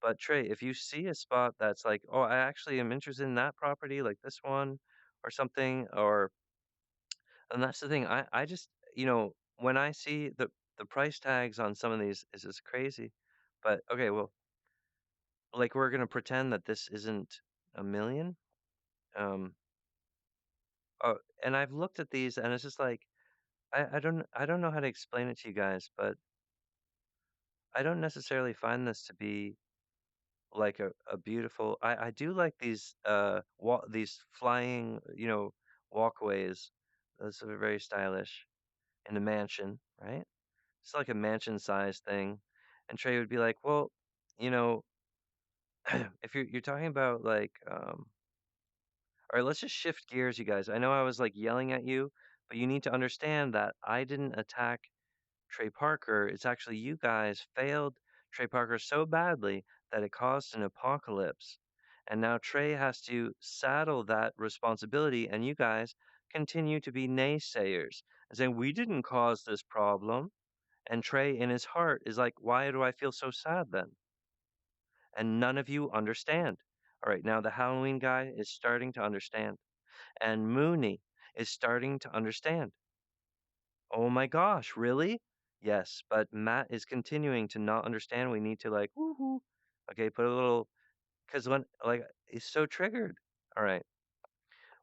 but Trey, if you see a spot that's like, oh, I actually am interested in that property, like this one or something, and that's the thing. I just, when I see the price tags on some of these is just crazy. But okay, well, like we're gonna pretend that this isn't a million. Um, oh, and I've looked at these and it's just like I don't know how to explain it to you guys, but I don't necessarily find this to be like a beautiful. I do like these these flying, walkways. Those are very stylish in a mansion, right? It's like a mansion-sized thing. And Trey would be like, "Well, you know, if you're talking about like all right, let's just shift gears, you guys. I know I was like yelling at you, but you need to understand that I didn't attack Trey Parker. It's actually you guys failed Trey Parker so badly that it caused an apocalypse. And now Trey has to saddle that responsibility, and you guys continue to be naysayers and saying, we didn't cause this problem. And Trey, in his heart, is like, why do I feel so sad then? And none of you understand. All right, now the Halloween guy is starting to understand, and Moony is starting to understand. Oh my gosh, really? Yes, but Matt is continuing to not understand. We need to like, woohoo. Okay, put a little, because when like he's so triggered. All right.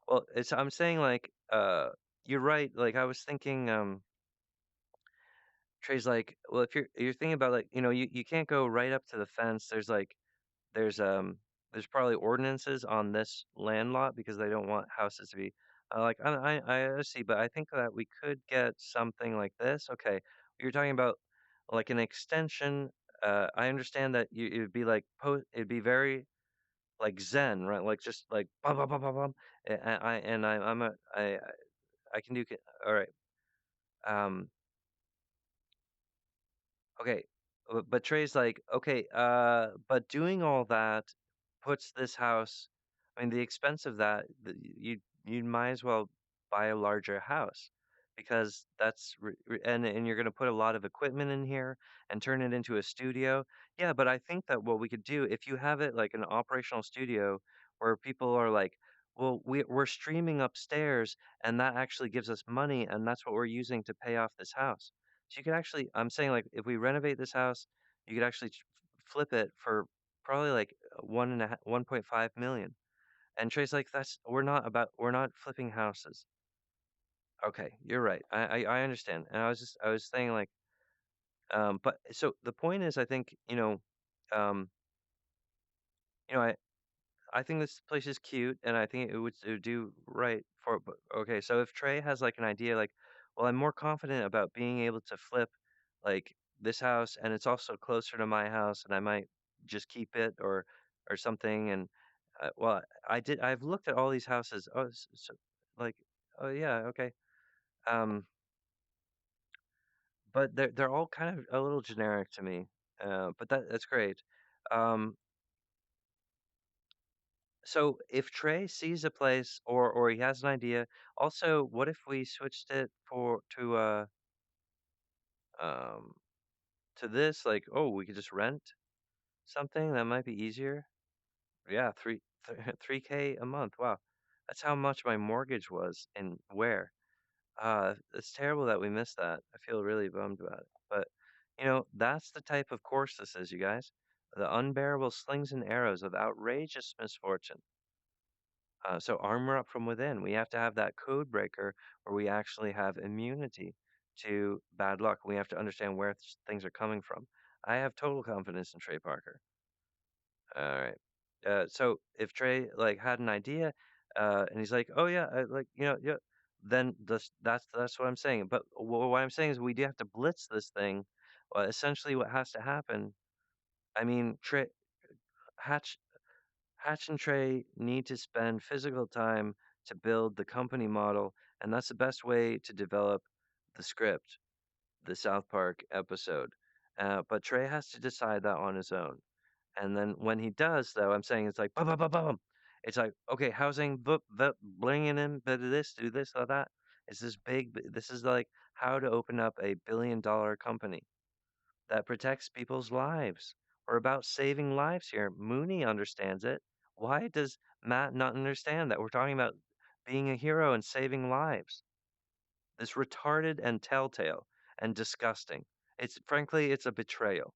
Well, I'm saying like, you're right. Like I was thinking, Trey's like, well, if you're thinking about like, you can't go right up to the fence. There's there's probably ordinances on this land lot because they don't want houses to be like I see, but I think that we could get something like this. Okay, you're talking about like an extension. I understand that it'd be like it'd be very like Zen, right? Like just like bum bum bum bum bum. I'm a I can do all right. Um, Okay, but Trey's like, okay, but doing all that puts this house, I mean, the expense of that, you might as well buy a larger house because and you're going to put a lot of equipment in here and turn it into a studio. Yeah, but I think that what we could do if you have it like an operational studio where people are like, well, we're streaming upstairs and that actually gives us money and that's what we're using to pay off this house. So you could actually, I'm saying like if we renovate this house, you could actually flip it for probably like 1.5 million. And Trey's like, we're not flipping houses. Okay, you're right. I understand. And I was saying like, but so the point is, I think, um, I think this place is cute, and I think it would do right for. But okay, so if Trey has like an idea, like, well, I'm more confident about being able to flip like this house, and it's also closer to my house, and I might just keep it or something. And well, I've looked at all these houses. Oh, like, oh yeah, okay. Um, but they're all kind of a little generic to me. But that's great. Um, So if Trey sees a place or he has an idea, also, what if we switched it um to this? Like, oh, we could just rent something that might be easier. Yeah, 3K a month. Wow, that's how much my mortgage was and where. It's terrible that we missed that. I feel really bummed about it. But that's the type of course this is, you guys. The unbearable slings and arrows of outrageous misfortune. So armor up from within. We have to have that code breaker where we actually have immunity to bad luck. We have to understand where things are coming from. I have total confidence in Trey Parker. All right. So if Trey like had an idea, and he's like, "Oh yeah, like yeah," then that's what I'm saying. But what I'm saying is we do have to blitz this thing. Essentially, what has to happen. I mean, Hatch Hatch and Trey need to spend physical time to build the company model, and that's the best way to develop the script, the South Park episode. But Trey has to decide that on his own. And then when he does, though, I'm saying it's like, bum, bum, bum, bum. It's like, okay, housing, bringing in, bit of this, do this, or that. It's this big, this is like how to open up a $1 billion company that protects people's lives. We're about saving lives here. Mooney understands it. Why does Matt not understand that? We're talking about being a hero and saving lives. This retarded and telltale and disgusting. It's frankly, it's a betrayal.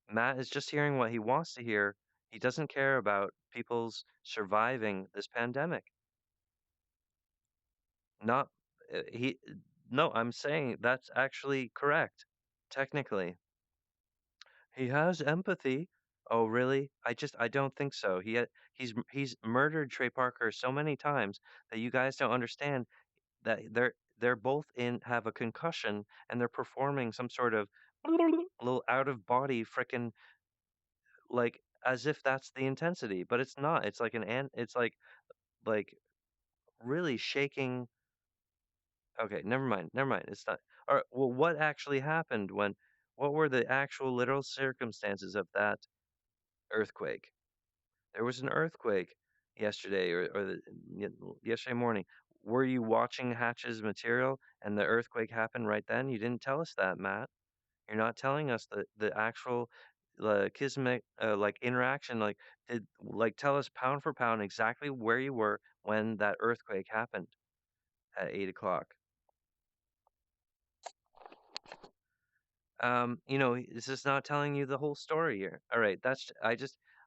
Matt is just hearing what he wants to hear. He doesn't care about people's surviving this pandemic. Not he no, I'm saying that's actually correct technically. He has empathy. Oh, really? I don't think so. He's murdered Trey Parker so many times that you guys don't understand that they're both in have a concussion and they're performing some sort of little out of body frickin' like as if that's the intensity, but it's not. It's like it's like really shaking. Okay, never mind. Never mind. It's not. All right. Well, what actually happened what were the actual literal circumstances of that earthquake? There was an earthquake yesterday or yesterday morning. Were you watching Hatch's material and the earthquake happened right then? You didn't tell us that, Matt. You're not telling us the actual kismet like interaction. Like did like tell us pound for pound exactly where you were when that earthquake happened at 8 o'clock. This is not telling you the whole story here. All right,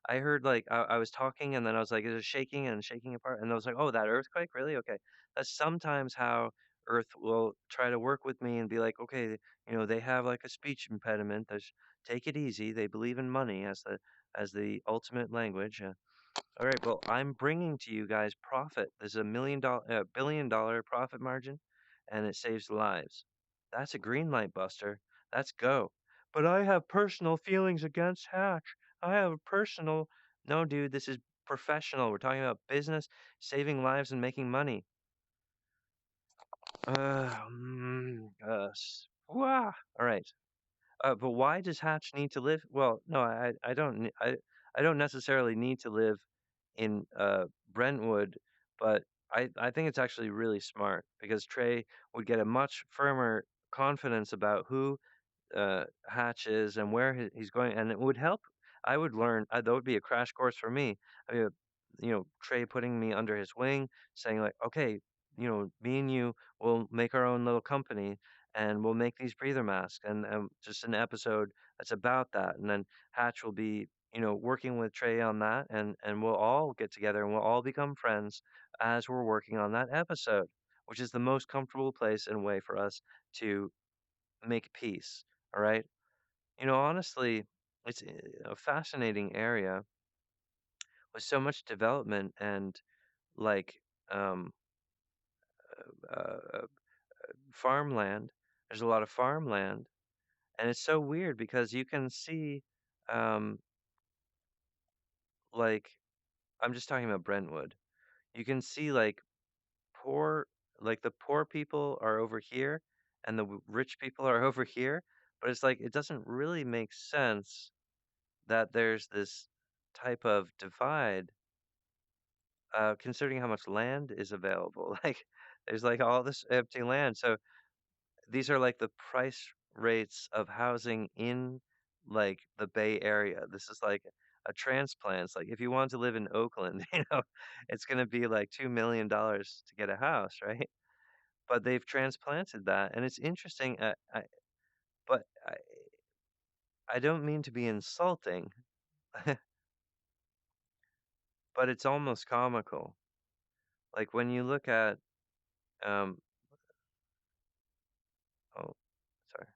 I heard like I was talking and then I was like, it was shaking and shaking apart, and I was like, oh, that earthquake, really? Okay, that's sometimes how Earth will try to work with me and be like, okay, they have like a speech impediment. Take it easy. They believe in money as the ultimate language. All right, well, I'm bringing to you guys profit. There's a $1 billion profit margin, and it saves lives. That's a green light, Buster. Let's go. But I have personal feelings against Hatch. I have a personal. No, dude, this is professional. We're talking about business, saving lives, and making money. Wah. All right. But why does Hatch need to live? Well, no, I don't. I don't necessarily need to live in Brentwood, but I think it's actually really smart because Trey would get a much firmer confidence about who Hatch is and where he's going, and it would help. I would learn. That would be a crash course for me. I mean, Trey putting me under his wing, saying like, okay, me and you will make our own little company, and we'll make these breather masks, and just an episode that's about that, and then Hatch will be, working with Trey on that, and we'll all get together and we'll all become friends as we're working on that episode, which is the most comfortable place and way for us to make peace. All right. Honestly, it's a fascinating area with so much development and like um, uh, farmland. There's a lot of farmland, and it's so weird because you can see, um, like, I'm just talking about Brentwood. You can see poor, like the poor people are over here, and the rich people are over here. But it's like it doesn't really make sense that there's this type of divide, considering how much land is available. Like, there's like all this empty land. So these are like the price rates of housing in like the Bay Area. This is like a transplant. It's like if you want to live in Oakland, it's going to be like $2 million to get a house, right? But they've transplanted that, and it's interesting. But I don't mean to be insulting, but it's almost comical. Like when you look at um, oh, sorry.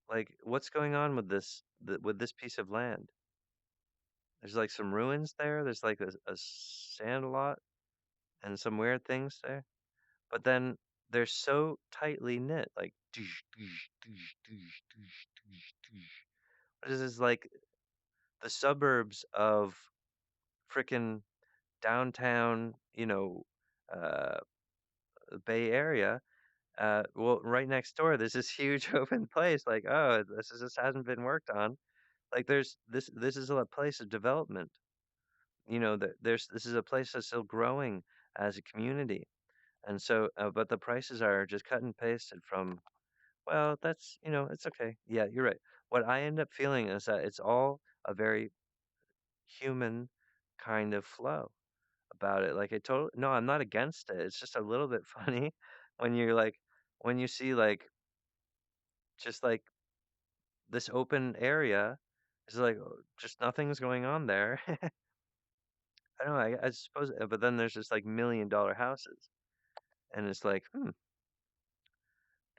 Like, what's going on with with this piece of land? There's like some ruins there. There's like a sand lot and some weird things there. But then they're so tightly knit. Like, this is like the suburbs of frickin' downtown, uh, Bay Area. Well, right next door, there's this huge open place. Like, oh, just hasn't been worked on. Like, there's this is a place of development. This is a place that's still growing as a community, and so, but the prices are just cut and pasted from. Well, that's it's okay. Yeah, you're right. What I end up feeling is that it's all a very human kind of flow about it. Like, it totally. No, I'm not against it. It's just a little bit funny when you're like when you see like just like this open area. It's like just nothing's going on there. I don't know. I suppose, but then there's just like $1 million houses, and it's like,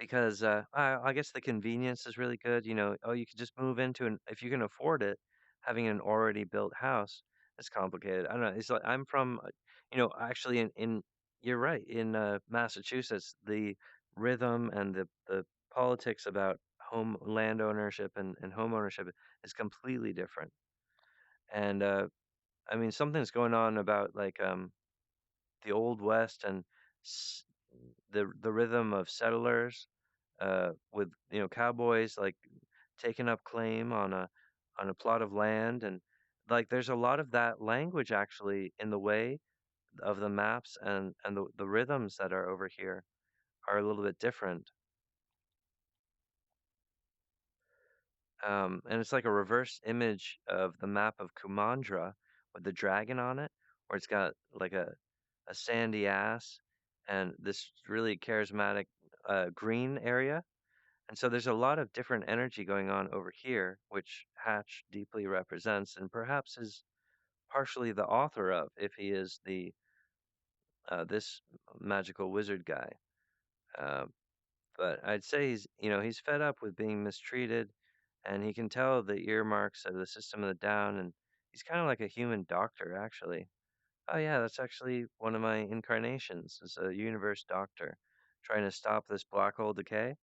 because I guess the convenience is really good. You know, oh, you could just move into an if you can afford it, having an already built house is complicated. I don't know. It's like I'm from, actually in you're right in Massachusetts, the rhythm and the politics about home land ownership and home ownership is completely different. And I mean, something's going on about like the Old West and s- the rhythm of settlers with cowboys like taking up claim on a plot of land, and like there's a lot of that language actually in the way of the maps, and the rhythms that are over here are a little bit different. And it's like a reverse image of the map of Kumandra with the dragon on it, where it's got like a sandy ass and this really charismatic green area. And so there's a lot of different energy going on over here, which Hatch deeply represents and perhaps is partially the author of, if he is the this magical wizard guy. Uh, but I'd say he's fed up with being mistreated, and he can tell the earmarks of the system of the down, and he's kind of like a human doctor, actually. Oh yeah, that's actually one of my incarnations as a universe doctor, trying to stop this black hole decay.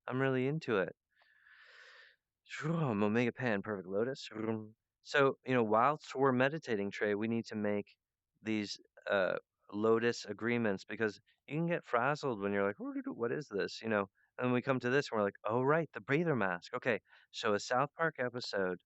I'm really into it. Shroom, Omega Pan, Perfect Lotus. Shroom. So, whilst we're meditating, Trey, we need to make these uh, Lotus agreements because you can get frazzled when you're like, what is this? And we come to this and we're like, oh, right, the breather mask. Okay, so a South Park episode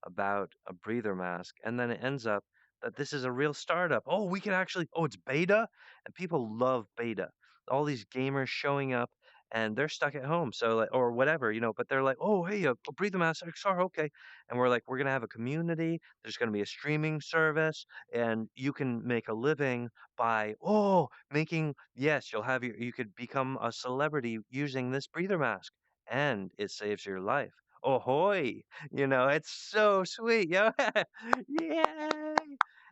about a breather mask, and then it ends up that this is a real startup. Oh, we can actually, oh, it's beta, and people love beta. All these gamers showing up, and they're stuck at home, so like, or whatever, but they're like, oh, hey, a breather mask, XR, okay, and we're like, we're gonna have a community. There's gonna be a streaming service, and you can make a living by making. Yes, you could become a celebrity using this breather mask, and it saves your life. Ahoy! It's so sweet, yo. Yay!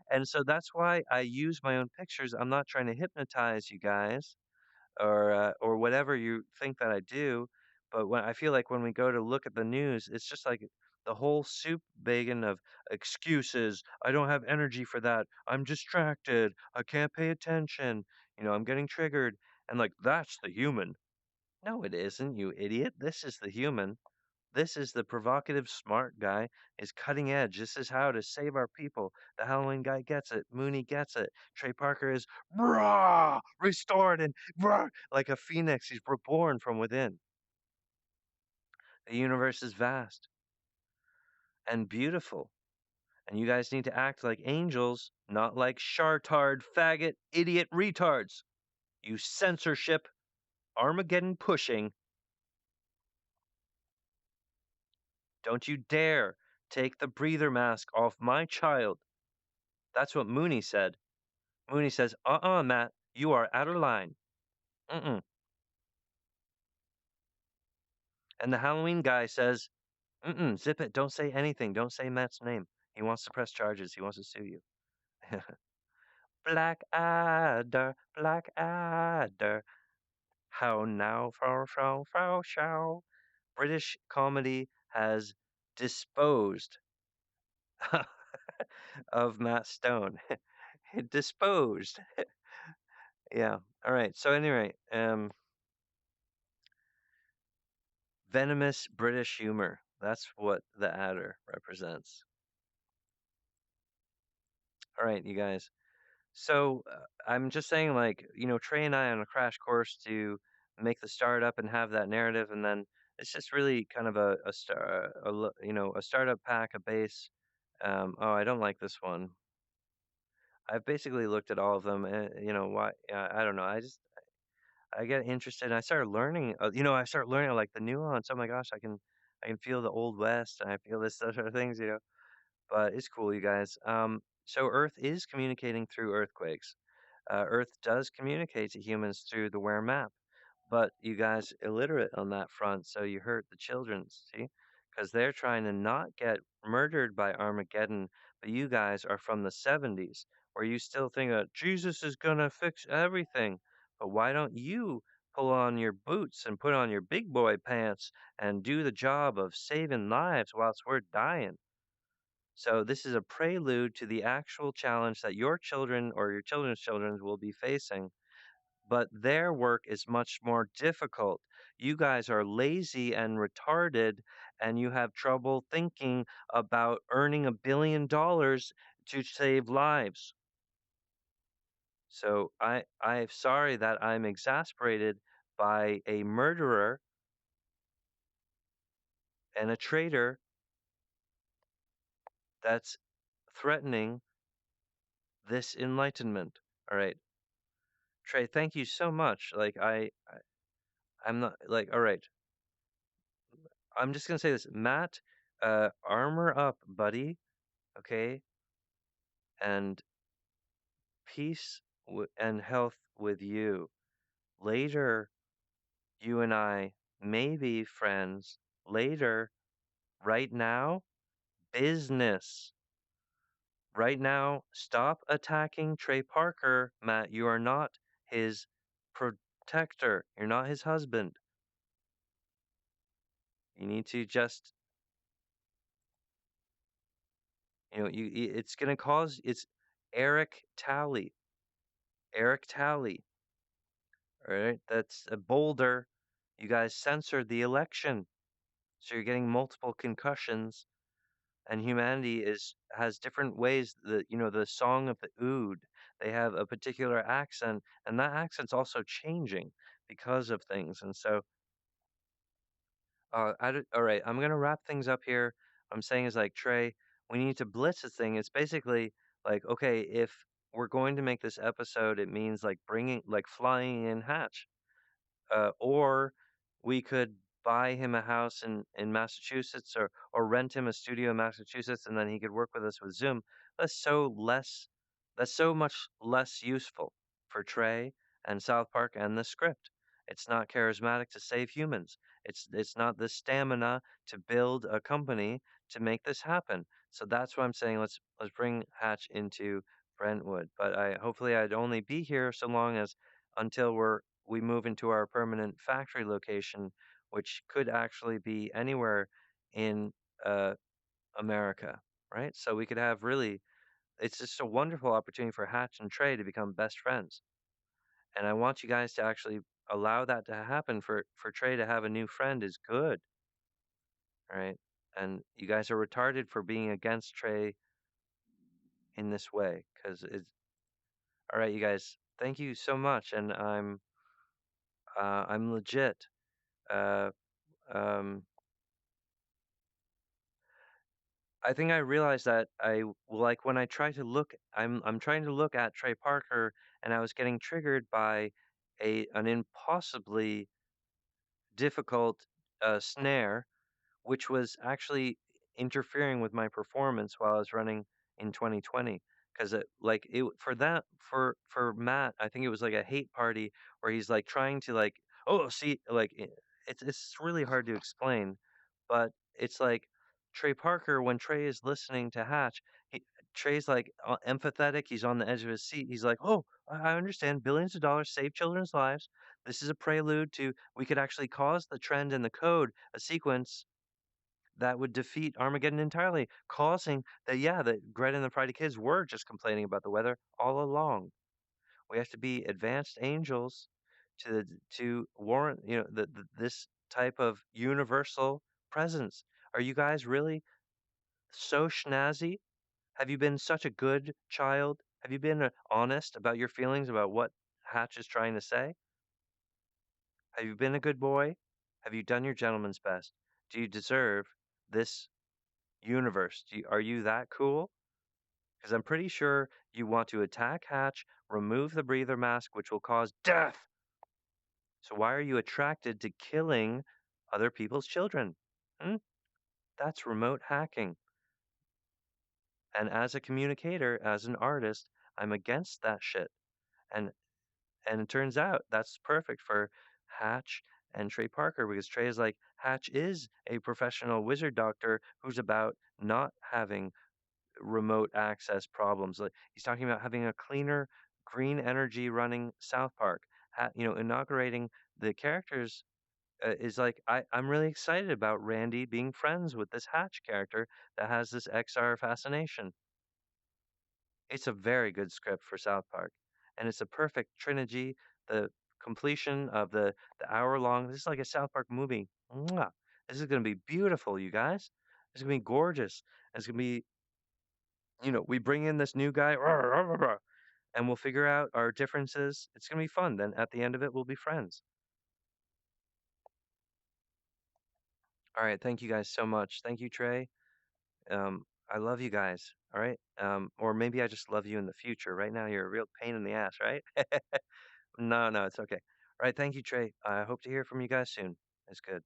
And so that's why I use my own pictures. I'm not trying to hypnotize you guys or whatever you think that I do, but when I feel like when we go to look at the news, it's just like the whole soup bacon of excuses. I don't have energy for that. I'm distracted. I can't pay attention. I'm getting triggered. And like that's the human. No, it isn't, you idiot. This is the human. This is the provocative smart guy is cutting edge. This is how to save our people. The Halloween guy gets it. Mooney gets it. Trey Parker is rah, restored and rah, like a phoenix. He's reborn from within. The universe is vast and beautiful. And you guys need to act like angels, not like chartard, faggot, idiot retards. You censorship, Armageddon pushing. Don't you dare take the breather mask off my child. That's what Mooney said. Mooney says, Matt, you are out of line. Mm-mm. And the Halloween guy says, zip it. Don't say anything. Don't say Matt's name. He wants to press charges. He wants to sue you. Black Adder, Black Adder. How now, shall. British comedy has disposed of Matt Stone. Disposed. Yeah. All right. So anyway, venomous British humor. That's what the adder represents. All right, you guys. So I'm just saying, like, Trey and I on a crash course to make the startup and have that narrative, and then it's just really kind of a star, a startup pack, a base. Oh, I don't like this one. I've basically looked at all of them, and why? I don't know. I get interested, and I started learning. I start learning like the nuance. Oh my gosh, I can feel the old west, and I feel this sort of things. But it's cool, you guys. So Earth is communicating through earthquakes. Earth does communicate to humans through the wear map, but you guys illiterate on that front, so you hurt the children, see? Because they're trying to not get murdered by Armageddon, but you guys are from the 70s, where you still think that Jesus is gonna fix everything. But why don't you pull on your boots and put on your big boy pants and do the job of saving lives whilst we're dying. So this is a prelude to the actual challenge that your children or your children's children will be facing, but their work is much more difficult. You guys are lazy and retarded, and you have trouble thinking about earning $1 billion to save lives. So I'm sorry that I'm exasperated by a murderer and a traitor that's threatening this enlightenment. All right, Trey, thank you so much. Like I'm not like all right. I'm just gonna say this, Matt. Armor up, buddy. Okay, and peace and health with you. Later, you and I may be friends. Later, right now, business. Right now, stop attacking Trey Parker, Matt. You are not his protector. You're not his husband. You need to just, it's gonna cause, it's Eric Talley. Eric Talley. All right, that's a Boulder. You guys censored the election, so you're getting multiple concussions. And humanity is has different ways. The song of the ood. They have a particular accent, and that accent's also changing because of things. And so, all right, I'm gonna wrap things up here. I'm saying is like Trey, we need to blitz this thing. It's basically like, okay, if we're going to make this episode, it means like flying in Hatch. Or we could buy him a house in Massachusetts or rent him a studio in Massachusetts and then he could work with us with Zoom. That's so less that's so much less useful for Trey and South Park and the script. It's not charismatic to save humans. It's not the stamina to build a company to make this happen. So that's why I'm saying let's bring Hatch into Brentwood. But I hopefully I'd only be here so long as until we move into our permanent factory location, which could actually be anywhere in uh, America, right? So we could have really, it's just a wonderful opportunity for Hatch and Trey to become best friends. And I want you guys to actually allow that to happen for Trey to have a new friend is good, right? And you guys are retarded for being against Trey in this way because it's all right, you guys. Thank you so much, and I'm legit. Uh, um, I think I realized that like when I try to look I'm trying to look at Trey Parker and I was getting triggered by an impossibly difficult snare which was actually interfering with my performance while I was running in 2020 because for Matt I think it was like a hate party where he's like trying to like oh see like it's really hard to explain but it's like Trey Parker when Trey is listening to Hatch Trey's like empathetic, he's on the edge of his seat, he's like oh I understand billions of dollars save children's lives, this is a prelude to we could actually cause the trend in the code a sequence that would defeat Armageddon entirely, causing that, yeah, that Greta and the Pride Kids were just complaining about the weather all along. We have to be advanced angels to warrant, this type of universal presence. Are you guys really so schnazzy? Have you been such a good child? Have you been honest about your feelings about what Hatch is trying to say? Have you been a good boy? Have you done your gentleman's best? Do you deserve this universe? Are you that cool? Because I'm pretty sure you want to attack Hatch, remove the breather mask, which will cause death. So why are you attracted to killing other people's children? Hmm? That's remote hacking. And as a communicator, as an artist, I'm against that shit. And and it turns out that's perfect for Hatch and Trey Parker because Trey is like Hatch is a professional wizard doctor who's about not having remote access problems. Like he's talking about having a cleaner, green energy running South Park, inaugurating the characters is like I'm really excited about Randy being friends with this Hatch character that has this XR fascination. It's a very good script for South Park, and it's a perfect trilogy. The completion of the hour long. This is like a South Park movie. Mwah. This is gonna be beautiful, you guys. It's gonna be gorgeous. It's gonna be, we bring in this new guy, and we'll figure out our differences. It's gonna be fun. Then at the end of it, we'll be friends. All right, thank you guys so much. Thank you, Trey. I love you guys. All right. Or maybe I just love you in the future. Right now, you're a real pain in the ass, right? No, no, it's okay. All right. Thank you, Trey. I hope to hear from you guys soon. It's good.